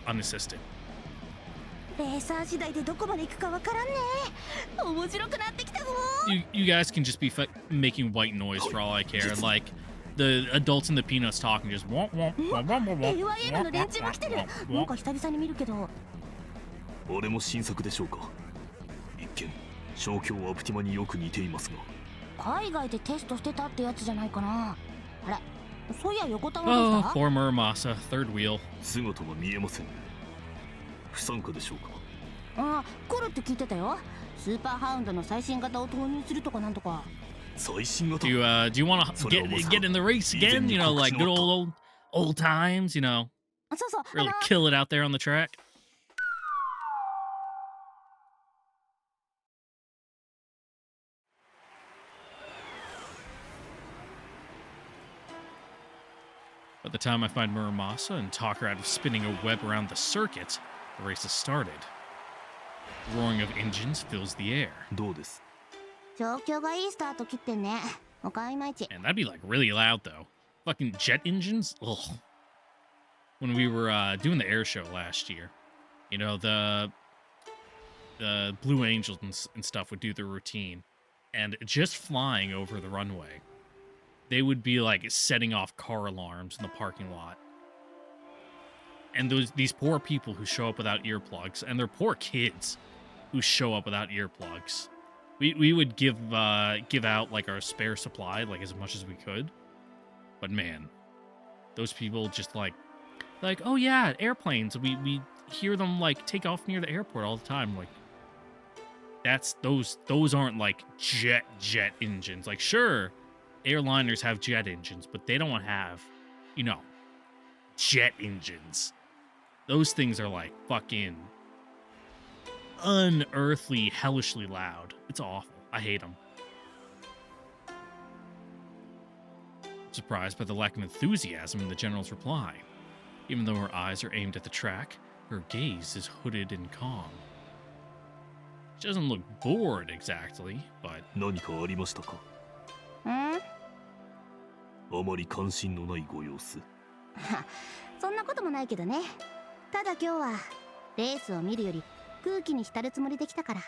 unassisted. レーサー次第でどこまで行くかわからんね。面白くなってきたぞ。You guys can just be making white noise for all I care. And like the adults and the peanuts talking just womp womp womp womp womp womp AYM の連中も来てる。なんか久々に見るけど。あれも新作でしょうか。一見小京アプティマによく似ていますが。海外でテストしてたってやつじゃないかな。あれ、そういや横田はどう Oh, した？ poor Muramasa, third wheel. 姿が見えませんね。不参加でしょうか。あ、来るって聞いてたよ。スーパーハウンドの最新型を投入するとかなんとか。最新型。 Do you want to get in the race again? You know, like good old times. You know, そうそう。really kill it out there on the track. By the time I find Muramasa and talk her out of spinning a web around the circuit, the race has started. The roaring of engines fills the air. どうです。状況がいいスタート切ってんね。他はいまいち。 And that'd be like really loud though. Fucking jet engines? Ugh. When we were doing the air show last year, you know, the Blue Angels and stuff would do their routine. And just flying over the runway, they would be like setting off car alarms in the parking lot. And these poor people who show up without earplugs, and they're poor kids who show up without earplugs. We would give out like our spare supply, like as much as we could. But man, those people just like, oh yeah, airplanes. We hear them like take off near the airport all the time. Like that's those aren't like jet engines. Like sure, airliners have jet engines, but they don't have, jet engines. Those things are like fucking unearthly, hellishly loud. It's awful. I hate them. Surprised by the lack of enthusiasm in the general's reply. Even though her eyes are aimed at the track, her gaze is hooded and calm. She doesn't look bored exactly, but 何かありましたか。ん？あまり関心のないご様子。そんなこともないけどね。ただ今日はレースを見るより空気に浸るつもりで来たから。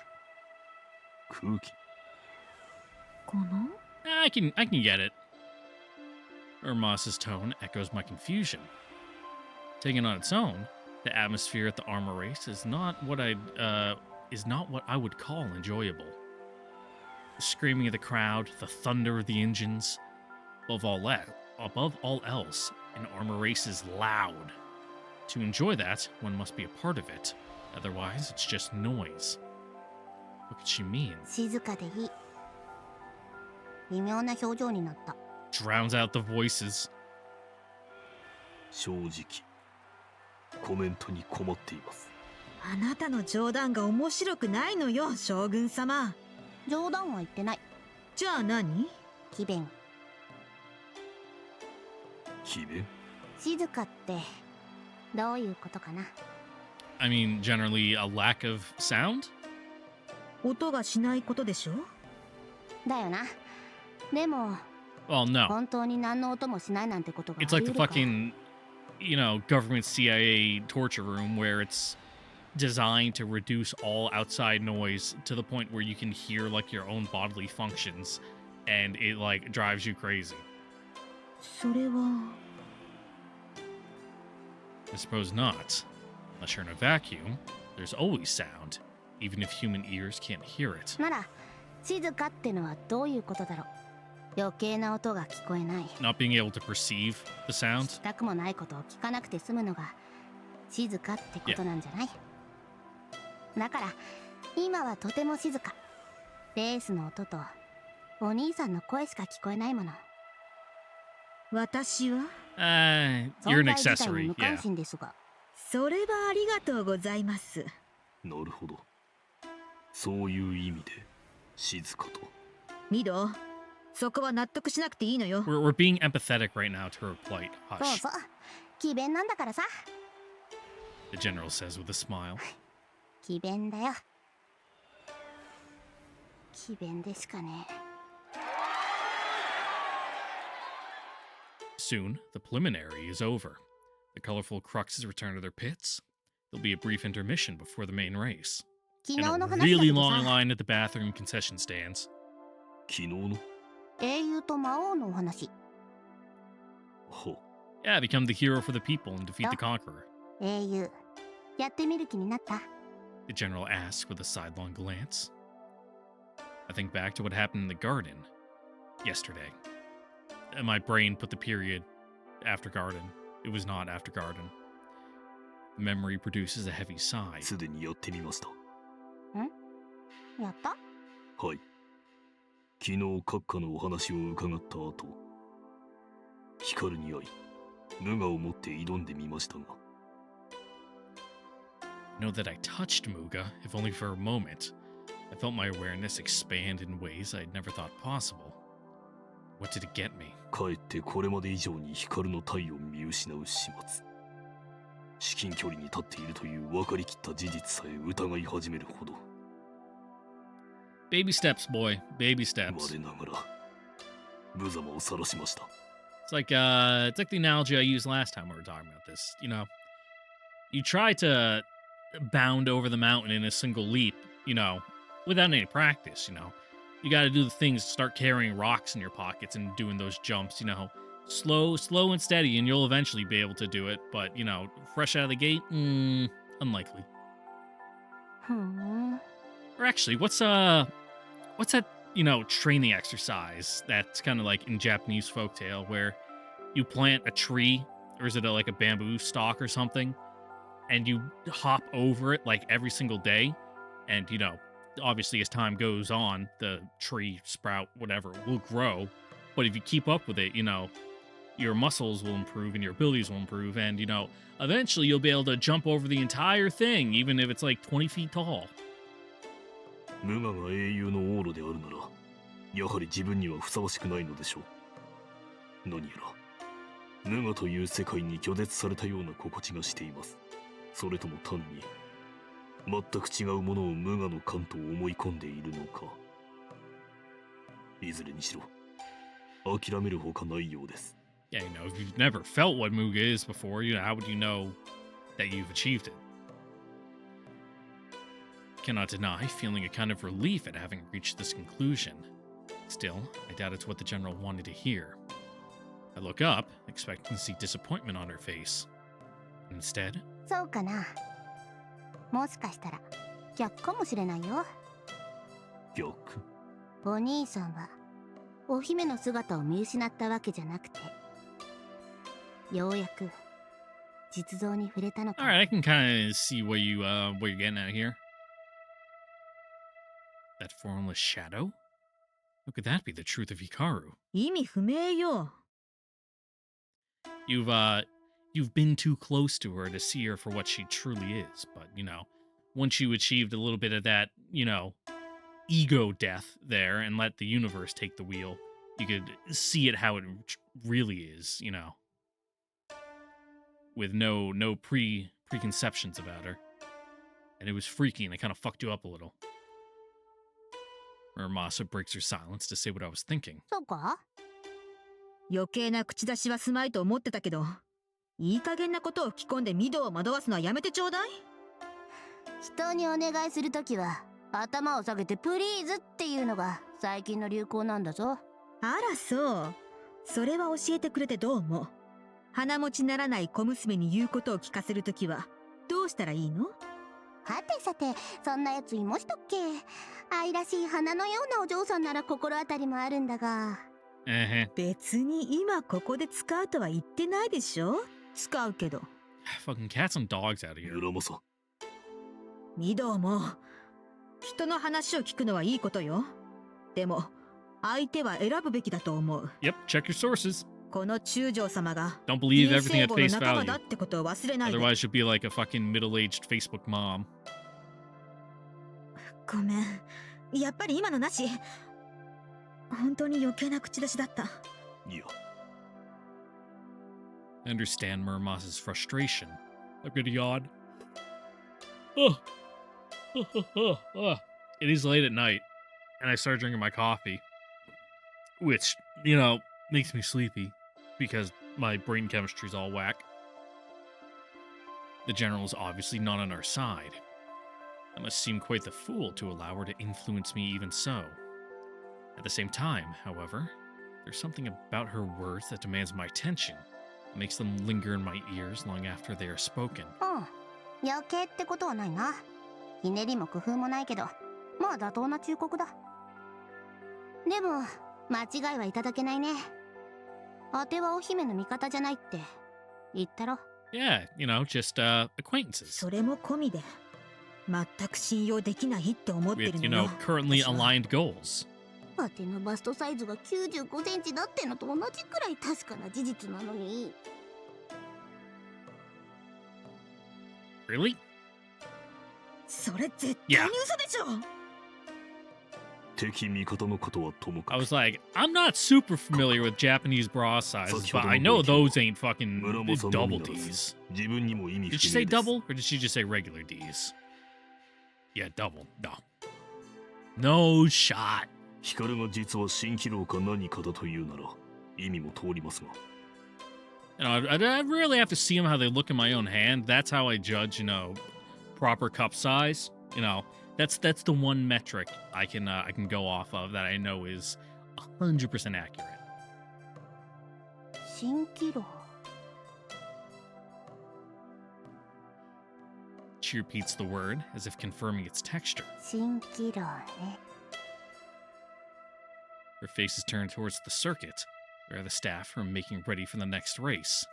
空気。かな？ I can get it. Muramasa's tone echoes my confusion. Taken on its own, the atmosphere at the armor race is not what I would call enjoyable. The screaming of the crowd, the thunder of the engines, above all else, an armor race is loud. To enjoy that, one must be a part of it. Otherwise, it's just noise. What could she mean? 静かでいい。微妙な表情になった。 Drowns out the voices. 正直、コメントに困っています。あなたの冗談が面白くないのよ、将軍様。冗談は言ってない。じゃあ何？詭弁。詭弁？静かってどういうことかな。 I mean, generally a lack of sound? 音がしないことでしょ？だよな。でも Well, no. 本当に何の音もしないなんてことがあ It's り like 得 the るか。 fucking, government CIA torture room where it's designed to reduce all outside noise to the point where you can hear, like, your own bodily functions, and it, like, drives you crazy. それは I suppose not. Unless you're in a vacuum, there's always sound, even if human ears can't hear it. なら静かってのはどういうことだろう。余計な音が聞こえない。 Not being able to perceive the sound? したくもないことを聞かなくて済むのが静かってことなんじゃない？だから今はとても静か。レースの音とお兄さんの声しか聞こえないもの。私は You're 存 an 在自体 accessory, に無 yeah. 関心ですが。それはありがとうございます。なるほど。そういう意味で静かと。ミド、そこは納得しなくていいのよ。We're being empathetic right now to her plight. そう Hush, そう。詭弁なんだからさ。 the general says with a smile. 詭弁だよ。詭弁でしかね。 Soon, the preliminary is over. The colorful cruxes return to their pits. There'll be a brief intermission before the main race. 昨 And 日の a 話だ really けど long さ、 line at the bathroom concession stands. 昨日の？英雄と魔王のお話。ほ。Yeah, become the hero for the people and defeat the Conqueror. 英雄、やってみる気になった？ The general asks with a sidelong glance. I think back to what happened in the garden yesterday. And my brain put the period after garden. It was not after garden. The memory produces a heavy sigh. すでにやってみました。やった？はい。昨日閣下のお話を伺った後、光に会い、無我を持って挑んでみましたが。I know that I touched Muga, if only for a moment. I felt my awareness expand in ways I'd never thought possible. What did it get me? かえってこれまで以上に光の体を見失う始末。至近距離に立っているという分かりきった事実さえ疑い始めるほど。Baby steps, boy. Baby steps. 我ながら無様を晒しました。It's like the analogy I used last time we were talking about this. You try to bound over the mountain in a single leap, without any practice, You got to do the things, start carrying rocks in your pockets and doing those jumps, slow and steady, and you'll eventually be able to do it. But, fresh out of the gate, unlikely. ふん。 Or actually, what's that, training exercise that's kind of like in Japanese folktale where you plant a tree, or is it like a bamboo stalk or something, and you hop over it like every single day, and, obviously as time goes on, the tree, sprout, whatever, will grow, but if you keep up with it, your muscles will improve and your abilities will improve, and, eventually you'll be able to jump over the entire thing, even if it's like 20 feet tall. 無我が英雄の往路であるなら、やはり自分にはふさわしくないのでしょう。何やら、無我という世界に拒絶されたような心地がしています。それとも単に、全く違うものを無我の感と思い込んでいるのか。いずれにしろ、諦めるほかないようです。Yeah, if you've never felt what Muga is before, how would you know that you've achieved it? cannot deny feeling a kind of relief at having reached this conclusion. Still, I doubt it's what the general wanted to hear. I look up, expecting to see disappointment on her face. Instead, そうかな。もしかしたら逆かもしれないよ。逆。お兄さんはお姫の姿を見失ったわけじゃなくて、ようやく実像に触れたのか。 alright, I can kind of see what you're getting at here. That formless shadow? How could that be the truth of Hikaru? 意味不明よ。You've been too close to her to see her for what she truly is, but, once you achieved a little bit of that, ego death there and let the universe take the wheel, you could see it how it really is, with no preconceptions about her. And it was freaky and it kind of fucked you up a little. Muramasa breaks her silence to say what I was thinking. そうか。余計な口出しはすまいと思ってたけど、いい加減なことを吹き込んでミドを惑わすのはやめてちょうだい。人にお願いするときは頭を下げてプリーズっていうのが最近の流行なんだぞ。あらそう。それは教えてくれてどうも。鼻持ちならない小娘に言うことを聞かせるときはどうしたらいいの？はてさて、そんなやついましたっけ？愛らしい花のようなお嬢さんなら心当たりもあるんだが。別に今ここで使うとは言ってないでしょ？使うけど。Fucking cats and dogs out of here. 村正。ミドも人の話を聞くのはいいことよ。でも相手は選ぶべきだと思う。Yep, check your sources. この中将様が Don't believe everything at face 仲間 value. だってことを忘れないで。 Otherwise, you'll be like a fucking middle-aged Facebook mom. ごめん。やっぱり今のなし。本当に余計な口出しだった。いや。I understand Muramasa's frustration. I'm gonna yawn. It is late at night, and I started drinking my coffee, which, makes me sleepy because my brain chemistry's all whack. The general is obviously not on our side. I must seem quite the fool to allow her to influence me even so. At the same time, however, there's something about her words that demands my attention. It makes them linger in my ears long after they are spoken. 余計ってことはないな。ひねりも工夫もないけど、まあ妥当な忠告だ。でも間違いはいただけないね。あてはお姫の味方じゃないって言ったろ。Yeah, just acquaintances. それも込みで全く信用できないって思ってる With, のよ。currently aligned goals. あてのバストサイズが95センチだってのと同じくらい確かな事実なのに。Really? それ絶対に嘘でしょ。敵味方のことはともか I く。 was like, I'm not super familiar with Japanese bra sizes, but I know those ain't fucking double Ds. 自分にも意味 Did she 不 say 明です。 double, or did she just say regular Ds? Yeah, double. No. No shot. 光が実は蜃気楼か何かだというなら意味も通りますが。I really have to see them how they look in my own hand. That's how I judge, proper cup size. That's the one metric I can go off of that I know is 100% accurate. 蜃気楼。 She repeats the word as if confirming its texture. 蜃気楼ね。 Her face is turned towards the circuit, where the staff are making ready for the next race.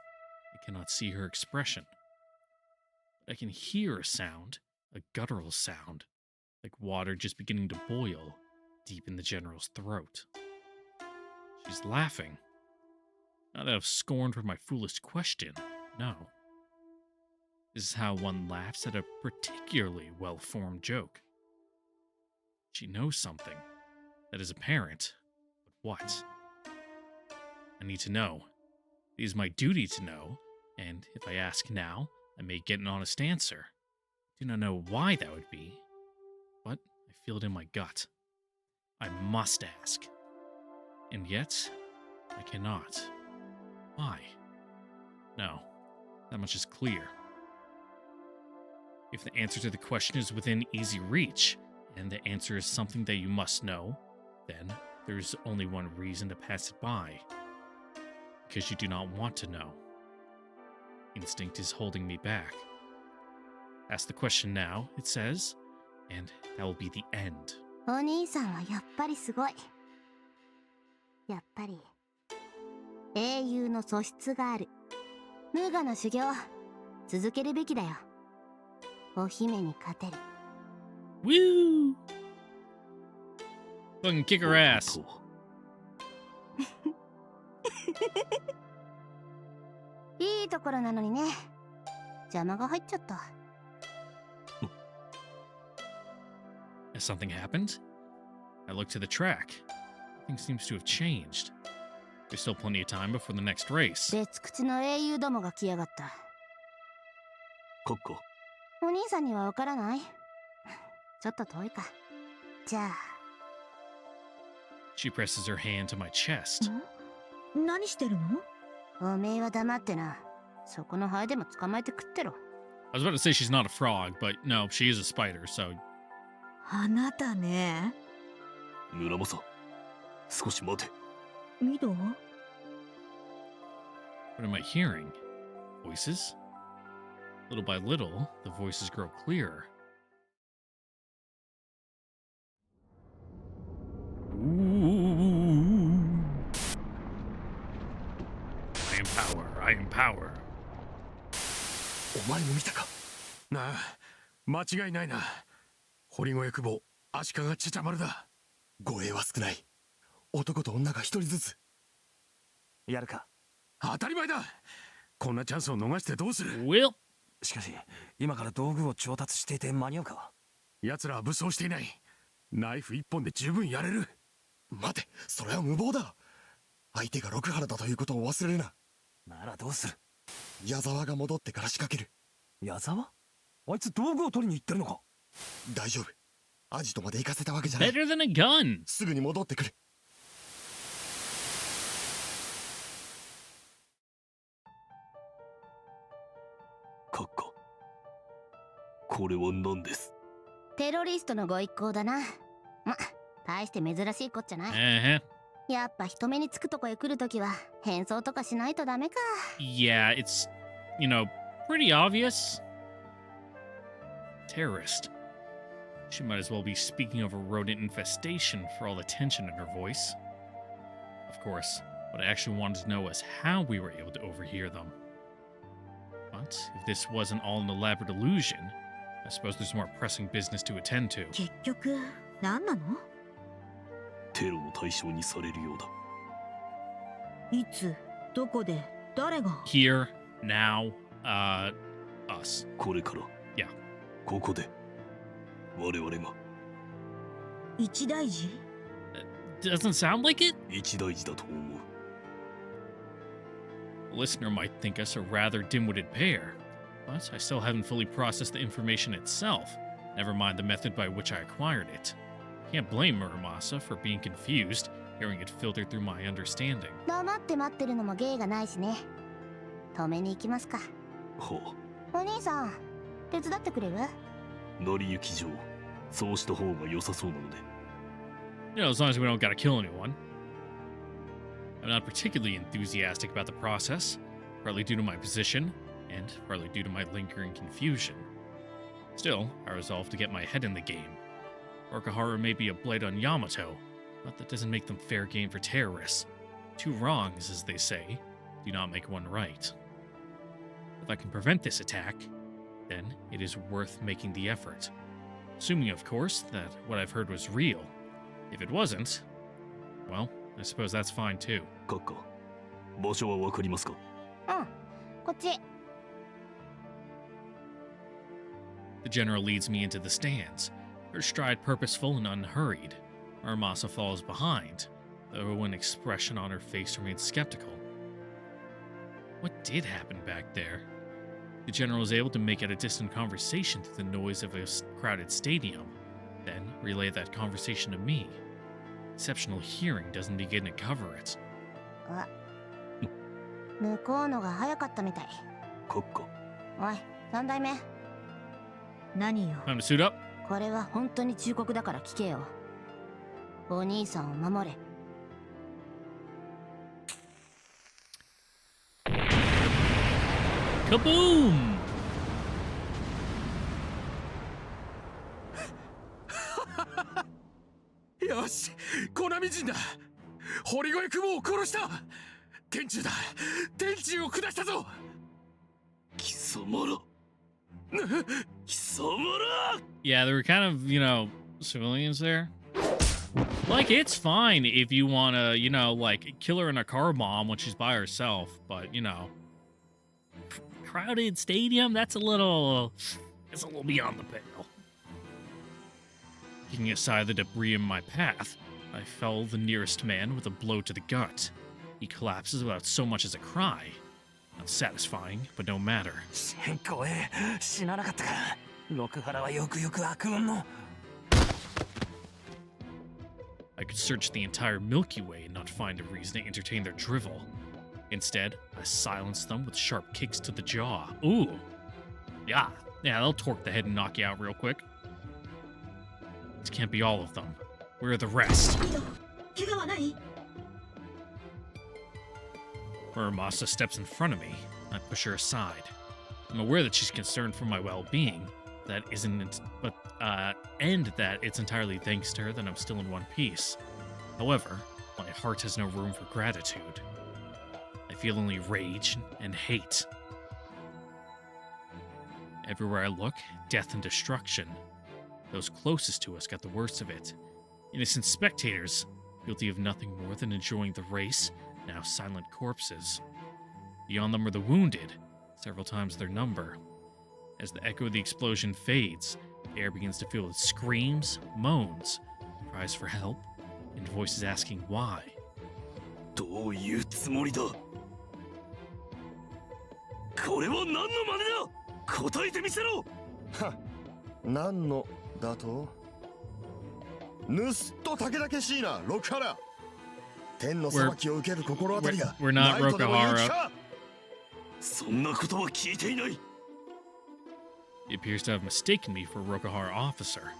I cannot see her expression. But I can hear a sound, a guttural sound, like water just beginning to boil deep in the general's throat. She's laughing. Not out of scorn for my foolish question, no. This is how one laughs at a particularly well-formed joke. She knows something that is apparent, but what? I need to know. It is my duty to know, and if I ask now, I may get an honest answer. I do not know why that would be, but I feel it in my gut. I must ask. And yet, I cannot. Why? No, that much is clear. If the answer to the question is within easy reach, and the answer is something that you must know, then there's only one reason to pass it by. Because you do not want to know. Instinct is holding me back. Ask the question now, it says, and that will be the end. お兄さんはやっぱりすごい。やっぱり英雄の素質がある。ムーガの修行続けるべきだよ。お姫に勝てる。 Woo! Fucking kick her ass. いいところなのにね。邪魔が入っちゃった。Has something happened? I look to the track. Things seems to have changed. There's still plenty of time before the next race. 別口の英雄どもが来やがった。カッカ、お兄さんにはわからない？ちょっと遠いか。じゃあ。She presses her hand to my chest. 何してるの？おめえは黙ってな。そこのハエでも捕まえて食ってろ。I was about to say she's not a frog, but no, she is a spider, so... あなたね。村正、少し待て。ミド？ What am I hearing? Voices? Little by little, the voices grow clearer. Ooh. I am power, I am power. お前も見たか？なあ、間違いないな。堀越久保、足利ちゃちゃ丸だ。護衛は少ない。男と女が一人ずつ。やるか？当たり前だ。こんなチャンスを逃してどうする？ Well, しかし、今から道具を調達していて間に合うか？奴らは武装していない。ナイフ一本で十分やれる。待て、それは無謀だ。相手が六原だということを忘れるな。ならどうする？矢沢が戻ってから仕掛ける。矢沢？あいつ道具を取りに行ってるのか？大丈夫。アジトまで行かせたわけじゃない。 better than a gun. すぐに戻ってくる。カッカ、これは何です？テロリストのご一行だな。ま、大して珍しいこっちゃない。 Uh-huh. やっぱ人目につくとこへ来るときは変装とかしないとダメか。 Yeah, it's, you know, pretty obvious. Terrorist. She might as well be speaking of a rodent infestation for all the tension in her voice. Of course, what I actually wanted to know was how we were able to overhear them. But if this wasn't all an elaborate illusion, I suppose there's more pressing business to attend to. 結局何なの？テロの対象にされるようだ。いつどこで誰が？ Here, now, us. これから、Yeah. ここで我々が一大事？ Doesn't sound like it? 一大事だと思う。 The listener might think us a rather dim-witted pair, but I still haven't fully processed the information itself, never mind the method by which I acquired it. Can't blame Muramasa for being confused, hearing it filter through my understanding. 黙って待ってるのも芸がないしね。止めに行きますか。はお兄さん、手伝ってくれる？あ、成り行き上、そうした方が良さそうなので。You know, as long as we don't gotta kill anyone. I'm not particularly enthusiastic about the process, partly due to my position, and partly due to my lingering confusion. Still, I resolve to get my head in the game. Orkahara may be a blight on Yamato, but that doesn't make them fair game for terrorists. Two wrongs, as they say, do not make one right. If I can prevent this attack, then it is worth making the effort. Assuming, of course, that what I've heard was real. If it wasn't, well, I suppose that's fine too. カッカ、場所はわかりますか？うん、こっち。The general leads me into the stands, her stride purposeful and unhurried. Muramasa follows behind, though an expression on her face remains skeptical. What did happen back there? The general was able to make out a distant conversation through the noise of a crowded stadium, then relay that conversation to me. Exceptional hearing doesn't begin to cover it. あ、向こうのが早かったみたい。カッカ、おい、三代目。何よ。 Time to suit up. これは本当に忠告だから聞けよ。お兄さんを守れ。Kaboom! よし、コナミ人だ。堀越雲を殺した。天柱だ。天柱を下したぞ。貴様ら。貴様ら。 Yeah, there were kind of, civilians there. Like, it's fine if you want to, like, kill her in a car bomb when she's by herself. But, crowded stadium, it's a little beyond the pale. Kicking aside the debris in my path, I fell the nearest man with a blow to the gut. He collapses without so much as a cry. Unsatisfying, but no matter. 怖え、死ななかったか。六原はよくよく悪運の。I could search the entire Milky Way and not find a reason to entertain their drivel. Instead, I silenced them with sharp kicks to the jaw. Ooh. Yeah, they'll torque the head and knock you out real quick. This can't be all of them. Where are the rest? Muramasa steps in front of me. I push her aside. I'm aware that she's concerned for my well-being, and that it's entirely thanks to her that I'm still in one piece. However, my heart has no room for gratitude. I feel only rage and hate. Everywhere I look, death and destruction. Those closest to us got the worst of it. Innocent spectators, guilty of nothing more than enjoying the race, now silent corpses. Beyond them are the wounded, several times their number. As the echo of the explosion fades, the air begins to fill with screams, moans, cries for help, and voices asking why. どういうつもりだ。これは何の真似だ。答えてみせろ。は、何のだと。盗っとたけだけしいな、六原。天の裁きを受ける心当たりが。We're not Rokahara. そんなことは聞いていない。He appears to have mistaken me for a Rokahara officer,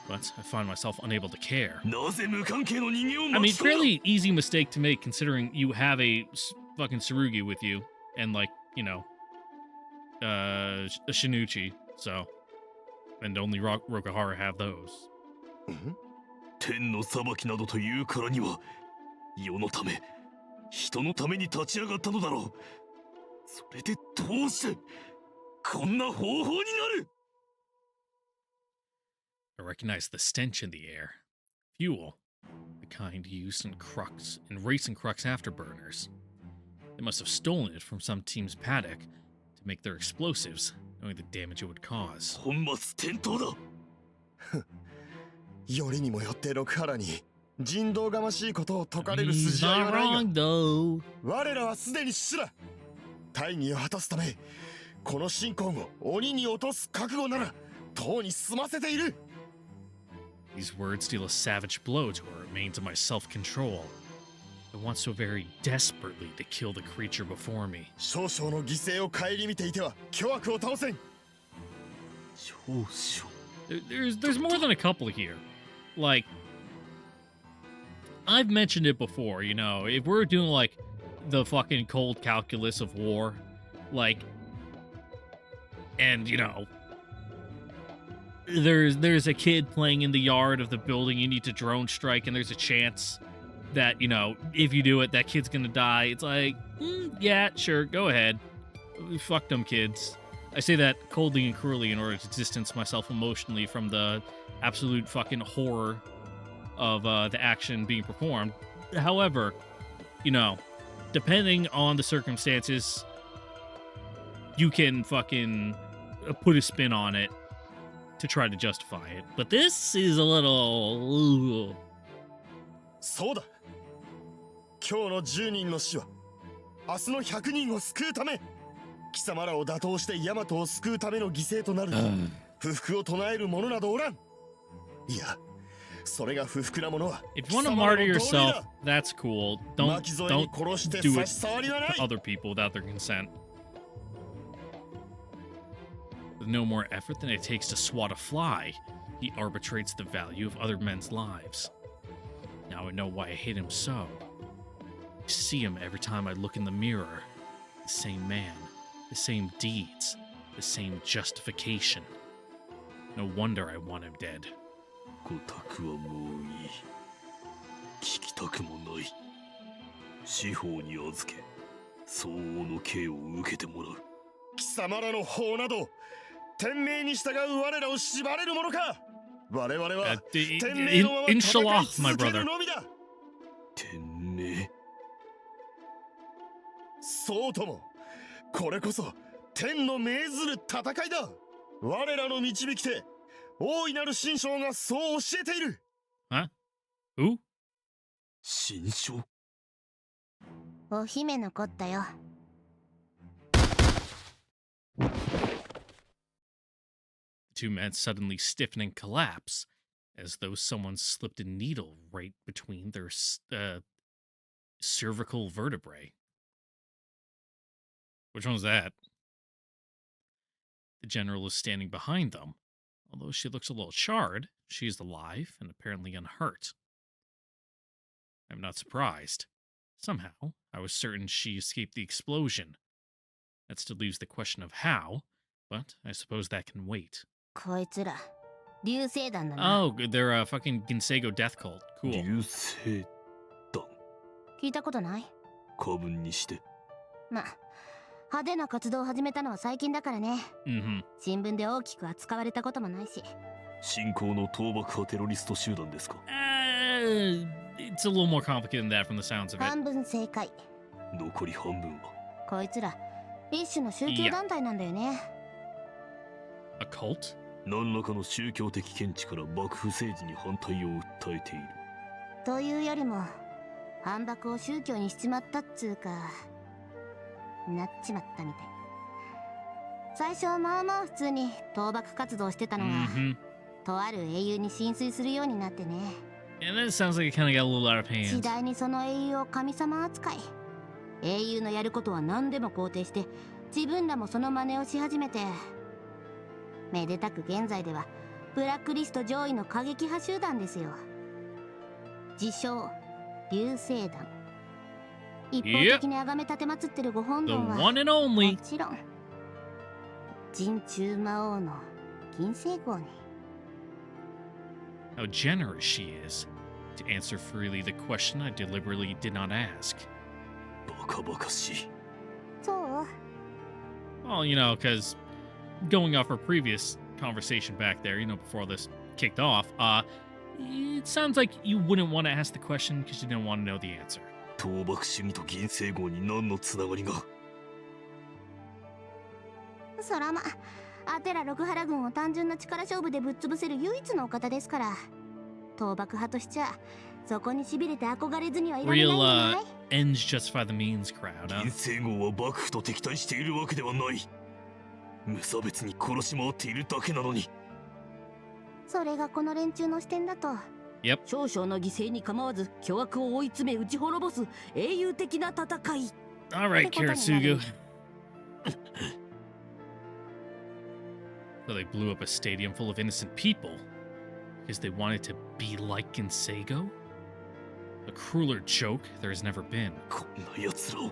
but I find myself unable to care. なぜ無関係の人間を I 巻 mean, き込んだ。 fairly easy mistake to make considering you have a fucking Tsurugi with you, and like, a Shinuchi, so. And only Rokahara have those. 天の裁きなどというからには、世のため、人のために立ち上がったのだろう。それでどうして、こんな方法になる。 I recognize the stench in the air. Fuel. The kind used in racing crux afterburners. They must have stolen it from some team's paddock to make their explosives, knowing the damage it would cause. 本末転倒だ。よりにもよって六原に人道がましいことを解かれる He's 筋合い not はないが wrong, though. 我らはすでに死だ。大義を果たすためこの信仰を鬼に落とす覚悟ならとうに済ませている。 These words deal a savage blow to what remains of my self-control. I want so very desperately to kill the creature before me. 少々の犠牲を顧みていては巨悪を倒せん。少々。 There's more than a couple here. Like, I've mentioned it before, if we're doing like the fucking cold calculus of war, like, and there's a kid playing in the yard of the building you need to drone strike, and there's a chance that if you do it, that kid's gonna die. It's like, yeah, sure, go ahead. Fuck them kids. I say that coldly and cruelly in order to distance myself emotionally from the absolute fucking horror of the action being performed. However, depending on the circumstances, you can fucking put a spin on it to try to justify it. But this is a little... そうだ。今日の10人の死は明日の100人を救うため。貴様らを打倒してヤマトを救うための犠牲となる。不服を唱える者などおらん。いや、それが不服な者は。If you want to martyr yourself, that's cool. Don't do it to other people without their consent. With no more effort than it takes to swat a fly, he arbitrates the value of other men's lives. Now I know why I hate him so. I see him every time I look in the mirror. The same man, the same deeds, the same justification. No wonder I want him dead. ご託はもういい。聞きたくもない。司法に預け、相応の刑を受けてもらう。貴様らの法など天命に従う我らを縛れるものか。我々は天命のまま戦い Inshallah, my 続け brother. るのみだ。天命。そうとも、これこそ天の命ずる戦いだ。我らの導き手、大いなる神将がそう教えている。Huh? Who? 神将。お姫のこったよ。The two men suddenly stiffen and collapse, as though someone slipped a needle right between their cervical vertebrae. Which one was that? The general is standing behind them. Although she looks a little charred, she is alive and apparently unhurt. I'm not surprised. Somehow, I was certain she escaped the explosion. That still leaves the question of how, but I suppose that can wait. こいつら流星団だな。 Oh, they're a fucking Ginsego death cult. Cool. 流星団。聞いたことない？過分にして。まあ派手な活動を始めたのは最近だからね。Mm-hmm. 新聞で大きく扱われたこともないし。新興の倒幕派テロリスト集団ですか。It's a little more complicated than that from the sounds of it. 半分正解。残り半分は。こいつら一種の宗教団体なんだよね。A cult? 何らかの宗教的見地から幕府政治に反対を訴えている。というよりも反幕を宗教にしちまったっつうかなっちまったみたい。最初はまあまあ普通に倒幕活動してたのが、Mm-hmm. とある英雄に浸水するようになってね。 And it sounds like it kind of got a little out of 次 hand. 第にその英雄を神様扱い。英雄のやることは何でも肯定して自分らもその真似をし始めて、めでたく現在ではブラックリスト上位の過激派集団ですよ。自称流星団。一方的に崇め立てまつってるご本 The 尊は one and も only. ちろん人中魔王の金星号に。 How generous she is to answer freely the question I deliberately did not ask. バカバカしい。そう Well, you know, because going off our previous conversation back there, you know, before this kicked off, it sounds like you wouldn't want to ask the question because you didn't want to know the answer. 倒幕主義と銀星号に何のつながりが。そらま、アテラ六原軍を単純な力勝負でぶっ潰せる唯一のお方ですから、倒幕派としちゃそこに痺れて憧れずにはいられないん Real じゃない？ ends justify the means crowd, 銀 huh? 星号は幕府と敵対しているわけではない。無差別に殺し回っているだけなのに。それがこの連中の視点だと、 Yep. 少々の犠牲に構わず巨悪を追い詰め打ち滅ぼす英雄的な戦い。 All right, Kirisugu. So they blew up a stadium full of innocent people because they wanted to be like Ginsego? A crueler joke there has never been. こんな奴らを。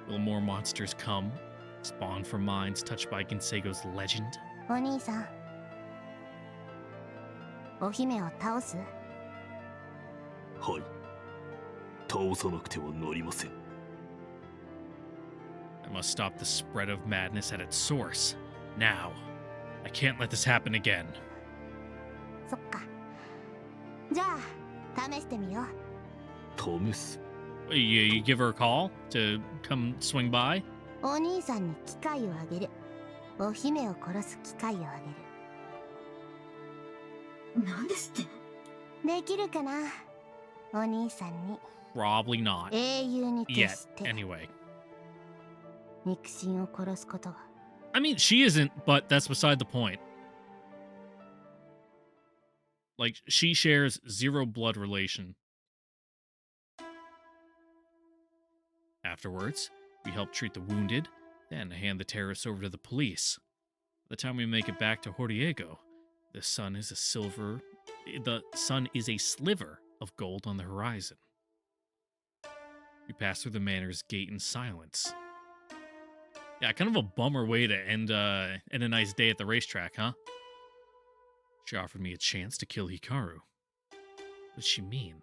Will more monsters come? Spawn from minds touched by Ginsego's legend? お兄さん、お姫を倒す？はい。倒さなくてはなりません。I must stop the spread of madness at its source. Now. I can't let this happen again. そっか。じゃあ試してみよう。試す。You give her a call to come swing by? お兄さんに機会をあげる。お姫を殺す機会をあげる。なんですって？できるかな、お兄さんに。 Probably not. 英雄に徹 Yet, して anyway. 肉親を殺すことが。I mean, she isn't, but that's beside the point. Like, she shares zero blood relation. Afterwards, we help treat the wounded, Then hand the terrorists over to the police. By the time we make it back to Horiego, the sun is a sliver of gold on the horizon. We pass through the manor's gate in silence. Yeah, kind of a bummer way to end a nice day at the racetrack, huh? She offered me a chance to kill Hikaru. What does she mean?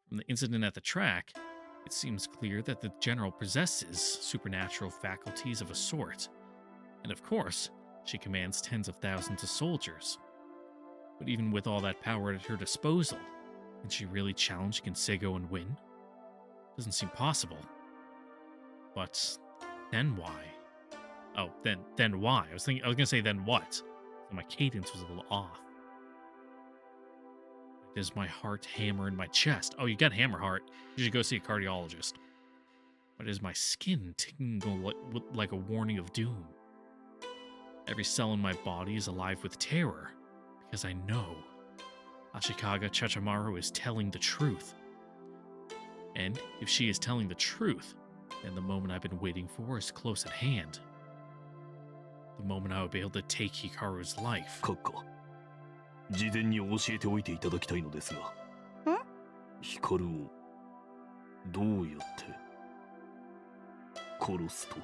From the incident at the track, it seems clear that the general possesses supernatural faculties of a sort. And of course, she commands tens of thousands of soldiers. But even with all that power at her disposal, can she really challenge Kinsego and win? Doesn't seem possible. But then why? Oh, then why? I was gonna say then what? So my cadence was a little off. Does my heart hammer in my chest? Oh, you got hammer heart. You should go see a cardiologist. Why does my skin tingle like a warning of doom? Every cell in my body is alive with terror, because I know Ashikaga Chachamaru is telling the truth. And if she is telling the truth, then the moment I've been waiting for is close at hand. The moment I will be able to take Hikaru's life. 閣下、事前に教えておいていただきたいのですが、光をどうやって殺すと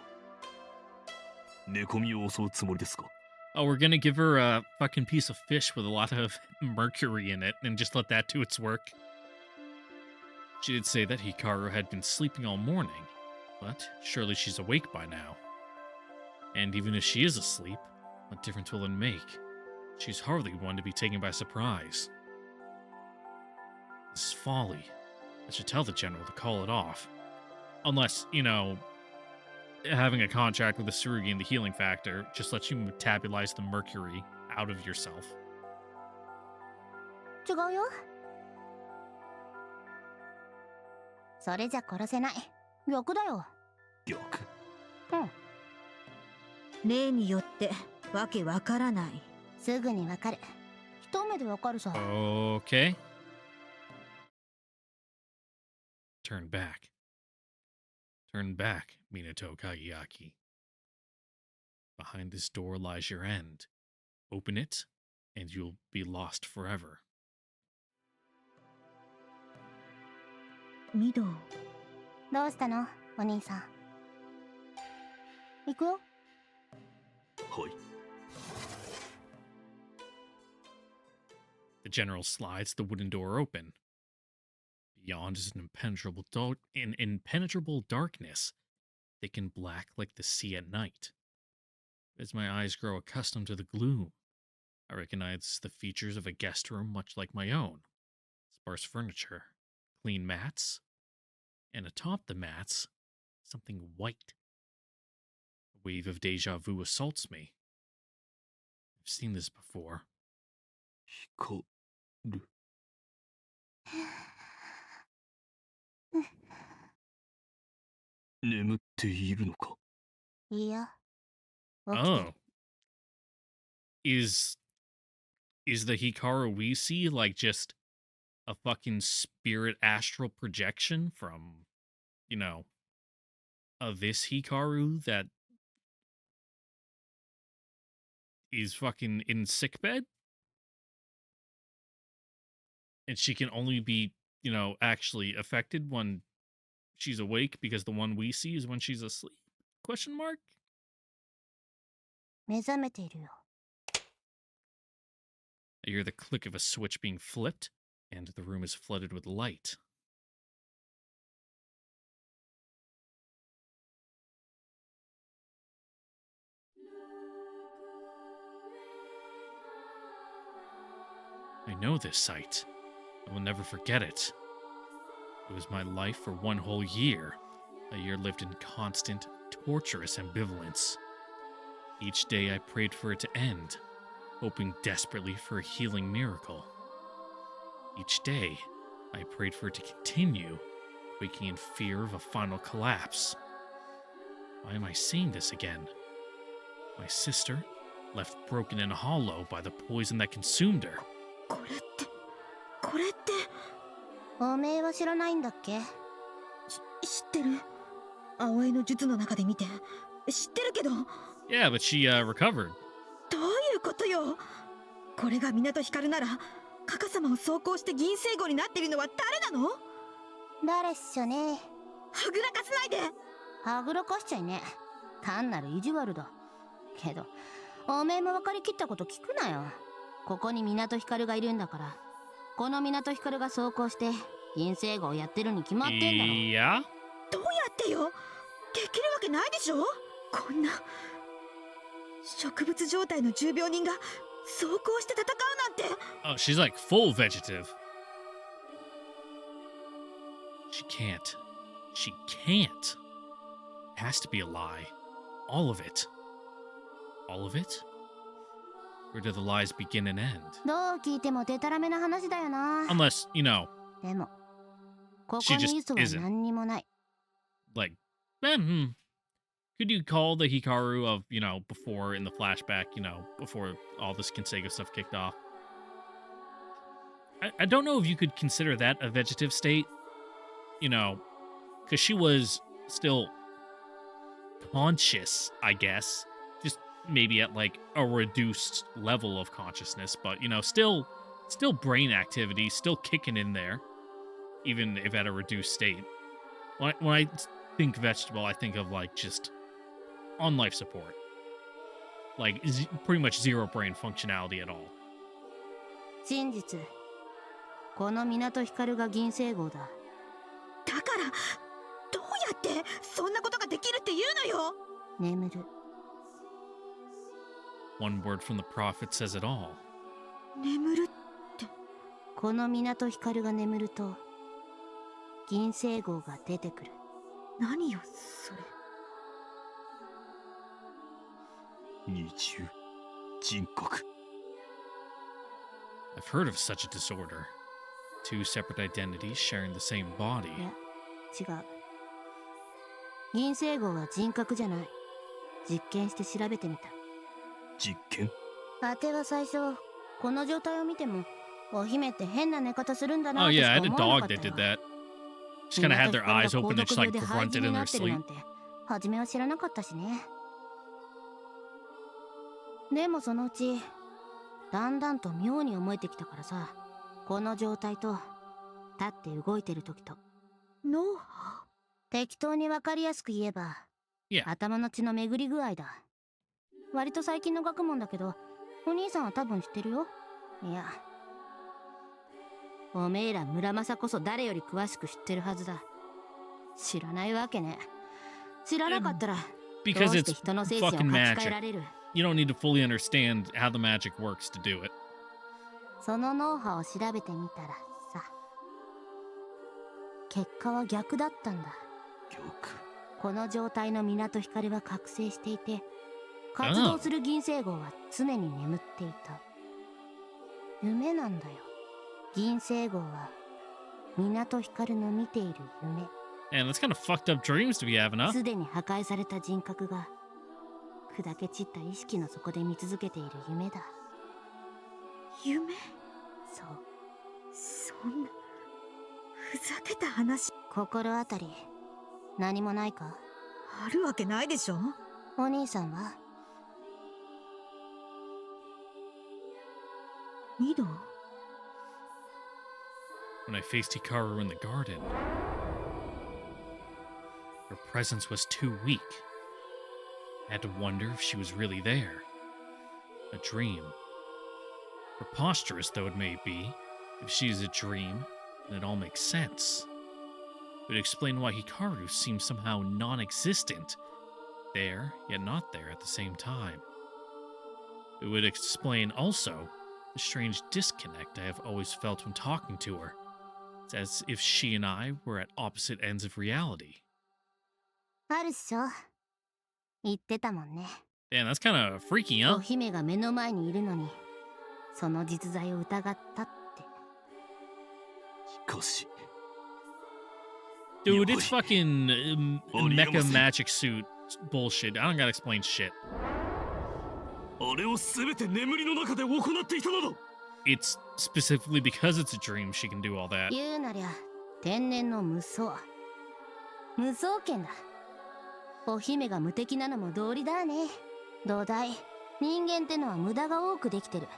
寝込みを襲うつもりですか？ Oh, we're gonna give her a fucking piece of fish with a lot of mercury in it and just let that do its work. She did say that Hikaru had been sleeping all morning, but surely she's awake by now. And even if she is asleep, what difference will it make? She's hardly one to be taken by surprise. This is folly. I should tell the general to call it off. Unless, having a contract with the Tsurugi and the healing factor just lets you metabolize the mercury out of yourself. 違うよ。それじゃ殺せない。逆だよ。逆？例によってわけわからない。すぐにわかる。一目でわかるさ。Okay. Turn back. Turn back, Minato Kageyaki. Behind this door lies your end. Open it, and you'll be lost forever. ミド。どうしたの、お兄さん。行くよ。はい。The general slides the wooden door open. Beyond is an impenetrable darkness, thick and black like the sea at night. As my eyes grow accustomed to the gloom, I recognize the features of a guest room much like my own. Sparse furniture, clean mats, and atop the mats, something white. A wave of deja vu assaults me. I've seen this before. 光る。眠っているのか？いいよ。起きて。Oh. Is the Hikaru we see like just a fucking spirit astral projection from, this Hikaru that is fucking in sickbed? And she can only be, actually affected when she's awake because the one we see is when she's asleep? Question mark? 目覚めているよ。I hear the click of a switch being flipped, and the room is flooded with light. I know this sight. I will never forget it. It was my life for one whole year, a year lived in constant, torturous ambivalence. Each day I prayed for it to end, hoping desperately for a healing miracle. Each day, I prayed for it to continue, waking in fear of a final collapse. Why am I seeing this again? My sister, left broken and hollow by the poison that consumed her. これって。おめえは知らないんだっけ？知ってる。葵の術の中で見て知ってるけど。 Yeah, but she recovered. どういうことよ。これが港光ならカカ様を装甲して銀星号になっているのは誰なの？誰っしょね。はぐらかさないで。はぐらかしちゃいね。単なる意地悪だ。けどおめえも分かりきったこと聞くなよ。ここに港光がいるんだから、この港光が装甲して銀星号をやってるに決まってんだろ。Yeah? どうやってよ。できるわけないでしょ。こんな植物状態の重病人が装甲して戦うなんて。 Oh, she's like full vegetative. She can't. She can't. It has to be a lie. All of it. All of it? Where do the lies begin and end? どう聞いてもデタラメな話だよな。 Unless, you know, でもここ She に just 嘘は isn't. 何にもない。 like, could you call the Hikaru of, you know, before in the flashback, you know, before all this Kinseigo stuff kicked off? I don't know if you could consider that a vegetative state, you know, because she was still conscious, I guess, just maybe at like a reduced level of consciousness, but, you know, still brain activity, still kicking in there, even if at a reduced state. When I think vegetable, I think of like just on life support, like pretty much zero brain functionality at all. 真実、この港光が銀星号だ。だからどうやってそんなことができるって言うのよ。眠る。 One word from the prophet says it all. 眠る。この港光が眠ると銀星号が出てくる。何よそれ。二重人格。 I've heard of such a disorder. Two separate identities sharing the same body. いや、違う。銀星号は人格じゃない。実験して調べてみた。実験。あては最初この状態を見てもお姫って変な寝方するんだな Oh ってし yeah, I か had a 思わな dog かった that よ。 did that. She kind of had their eyes open and just like で廃 grunted 人に in な their ってるな sleep. んて初めは知らなかったしね。でもそのうちだんだんと妙に思えてきたからさ、この状態と立って動いてる時と脳波。適当に分かりやすく言えば、Yeah. 頭の血の巡り具合だ。割と最近の学問だけどお兄さんは多分知ってるよ。いや、おめえら村正こそ誰より詳しく知ってるはずだ。知らないわけね。知らなかったらどう Because して it's 人の精神を書き fucking 換え magic. られる。 You don't need to fully understand how the magic works to do it. その脳波を調べてみたらさ、結果は逆だったんだ。玉。この状態の港光は覚醒していて、活動する銀星号は常に眠っていた。夢なんだよ。銀星号は港光の見ている夢。 And that's kind of fucked up dreams to be having, huh? すでに破壊された人格が砕け散った意識の底で見続けている夢だ。夢。そう、そんなふざけた話心当たり何もないか？あるわけないでしょ。お兄さんは？ミド。 When I faced Hikaru in the garden, her presence was too weak. I had to wonder if she was really there. A dream. Preposterous though it may be, if she is a dream, then it all makes sense. It would explain why Hikaru seems somehow non-existent. There, yet not there at the same time. It would explain also the strange disconnect I have always felt when talking to her. It's as if she and I were at opposite ends of reality. あるっしょ。言ってたもんね。 Damn, that's kind of freaky, お huh? 姫が目の前にいるのにその実在を疑ったって。しかし。 Dude, it's fucking mecha Muramasa. magic suit bullshit. I don't gotta explain shit. あれを全て眠りの中で行っていたのだ。 It's specifically because it's a dream she can do all that. 言うなりゃ天然の無双。無双剣だ。お姫が無敵なのも道理だね。どうだい、人間ってのは無駄が多くできてる。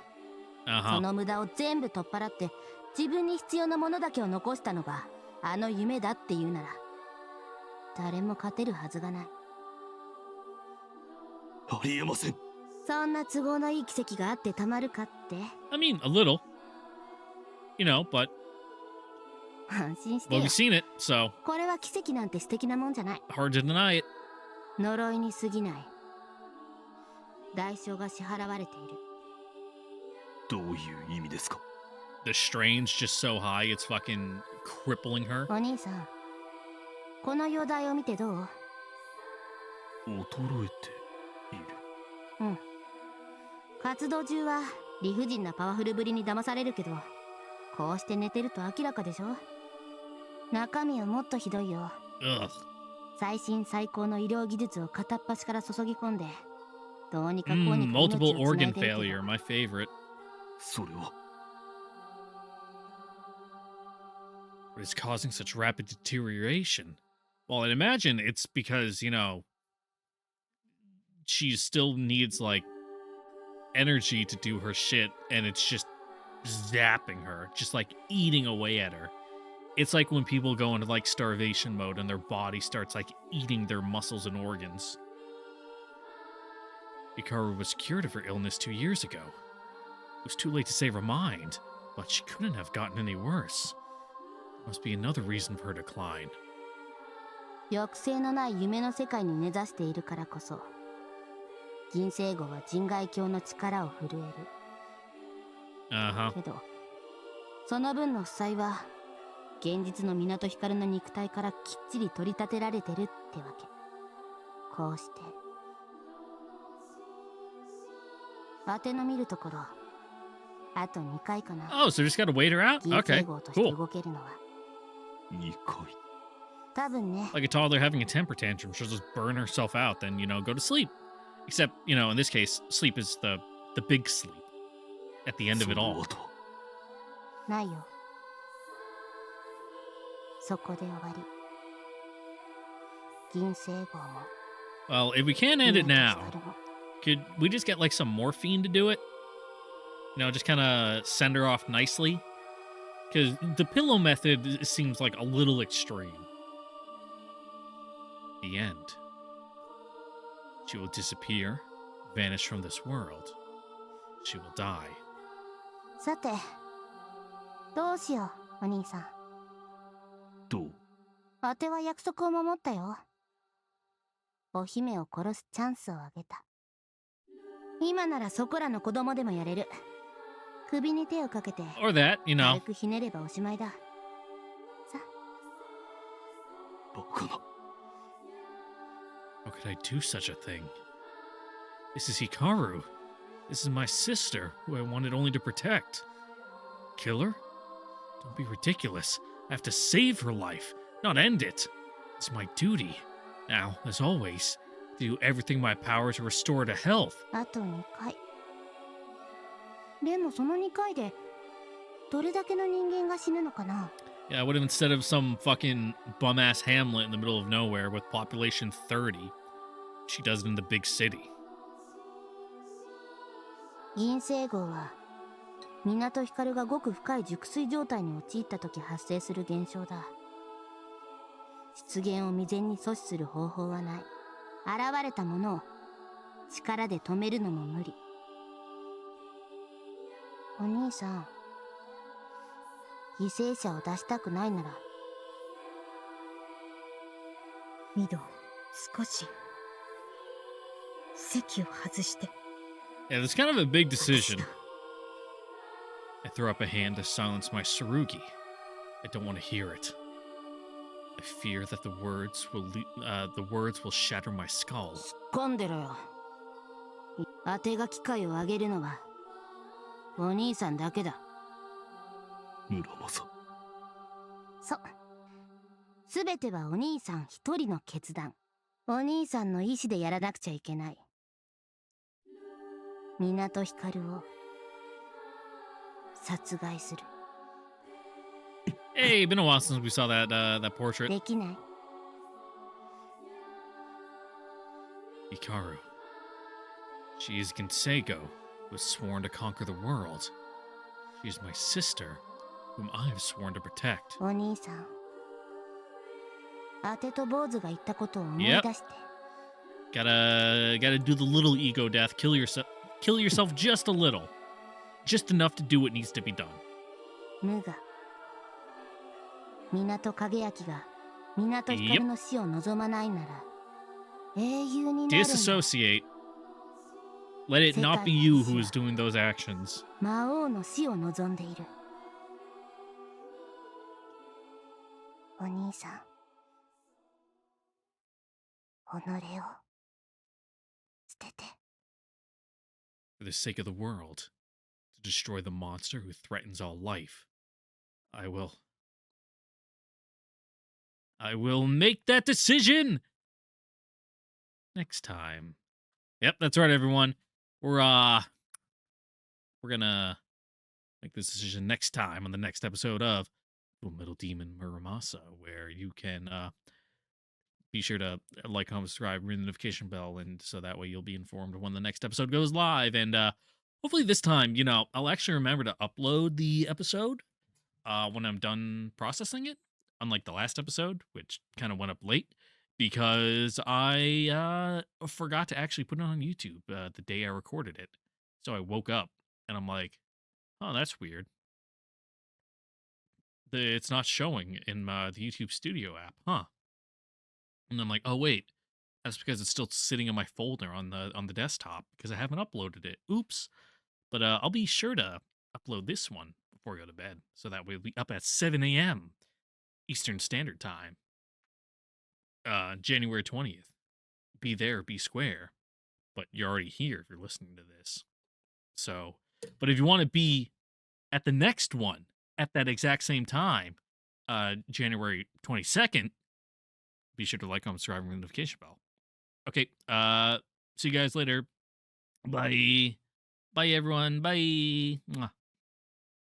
その無駄を全部取っ払って自分に必要なものだけを残したのがあの夢だっていうなら、誰も勝てるはずがない。ありえません。そんな都合のいい奇跡があってたまるかって。I mean, a little. You know, but 安心して well, よ。 we've seen it, so これは奇跡なんて素敵なもんじゃない。 hard to deny it. 呪いに過ぎない。代償が支払われている。どういう意味ですか？ The strain's just so high, it's fucking crippling her. お兄さん、この容体を見てどう？衰えている。うん。活動中は理不尽なパワフルぶりに騙されるけど、こうして寝てると明らかでしょ。中身はもっとひどいよ。Ugh. 最新最高の医療技術を片っ端から注ぎ込んで、どうにかこうにか命を Multiple つない organ でるけど。 failure, my favorite. それは What is causing such rapid deterioration? Well, I'd imagine it's because, you know, she still needs, like, energy to do her shit, and it's just zapping her, just, like, eating away at her. It's like when people go into, like, starvation mode and their body starts, like, eating their muscles and organs. Hikaru was cured of her illness 2 years ago. It was too late to save her mind, but she couldn't have gotten any worse. Must be another reason for her decline. 抑制のない夢の世界に根ざしているからこそ、銀星号は人外境の力を震える。Uh-huh. けど、その分の負債は現実の港光の肉体からきっちり取り立てられてるってわけ。こうして。当ての見るところ、あと2回かな。 Oh, so just gotta wait her out? 銀 Okay, 星号として cool. 動けるのは。2回。多分ね。 Like a toddler having a temper tantrum, she'll just burn herself out, then, you know, go to sleep. Except, you know, in this case, sleep is the big sleep. At the end of it その all. 後ないよ。そこで終わり。銀星号も。 Well, if we can't end it 港 now, 光も。 could we just get, like, some morphine to do it? You know, just kind of send her off nicely? Because the pillow method seems like a little extreme. The end. She will disappear, vanish from this world. She will die. さて、どうしよう、お兄さん。どう？あては約束を守ったよ。お姫を殺すチャンスをあげた。今ならそこらの子供でもやれる。首に手をかけて Or that, you know. 軽くひねればおしまいだ。さ。バカな。How could I do such a thing? This is Hikaru. This is my sister, who I wanted only to protect. Kill her? Don't be ridiculous. I have to save her life, not end it. It's my duty. Now, as always, to do everything in my power to restore her to health. あと2回。でもその2回でどれだけの人間が死ぬのかな。 Yeah, what if instead of some fucking bum-ass hamlet in the middle of nowhere with population 30, she does it in the big city? 銀星号は港光がごく深い熟睡状態に陥った時発生する現象だ。出現を未然に阻止する方法はない。現れたものを力で止めるのも無理。お兄さん、犠牲者を出したくないなら。ミド、少し席を外して。 Yeah, that's kind of a big decision. I throw up a hand to silence my Tsurugi. I don't want to hear it. I fear that the words will shatter my skull. 突っ込んでろよ。当てが機会をあげるのはお兄さんだけだ。村正。そう。すべてはお兄さん一人の決断。お兄さんの意志でやらなくちゃいけない。港光を殺害する。Hey, been a while since we saw that portrait. できない。Hikaru. She is Genseigo, who has sworn to conquer the world. She is my sister, whom I have sworn to protect. お兄さん、当てと坊主が言ったことを思い Yep. 出して。 Gotta do the little ego death. Kill yourself just a little. Just enough to do what needs to be done. 無我。港影明が港光の死を望まないなら、英雄になるんだ。 Disassociate. Let it not be you who is doing those actions. 魔王の死を望んでいる。お兄さん、己を捨てて。 For the sake of the world, to destroy the monster who threatens all life, I will make that decision next time. Yep, that's right, everyone. We're gonna make this decision next time on the next episode of Full Metal Daemon Muramasa, where you can be sure to like, comment, subscribe, ring the notification bell, and so that way you'll be informed when the next episode goes live. And hopefully this time, I'll actually remember to upload the episode when I'm done processing it, unlike the last episode, which kind of went up late because I forgot to actually put it on YouTube the day I recorded it. So I woke up and I'm like, oh, that's weird. It's not showing in the YouTube Studio app, huh? And I'm like, oh wait, that's because it's still sitting in my folder on the desktop because I haven't uploaded it. Oops. But I'll be sure to upload this one before I go to bed, so that way we'll be up at 7 a.m. Eastern Standard Time, January 20th. Be there, be square. But you're already here if you're listening to this. So, but if you want to be at the next one at that exact same time, January 22nd, be sure to like, comment, subscribe, and ring the notification bell. Okay, see you guys later. Bye. Bye, everyone. Bye. Mwah.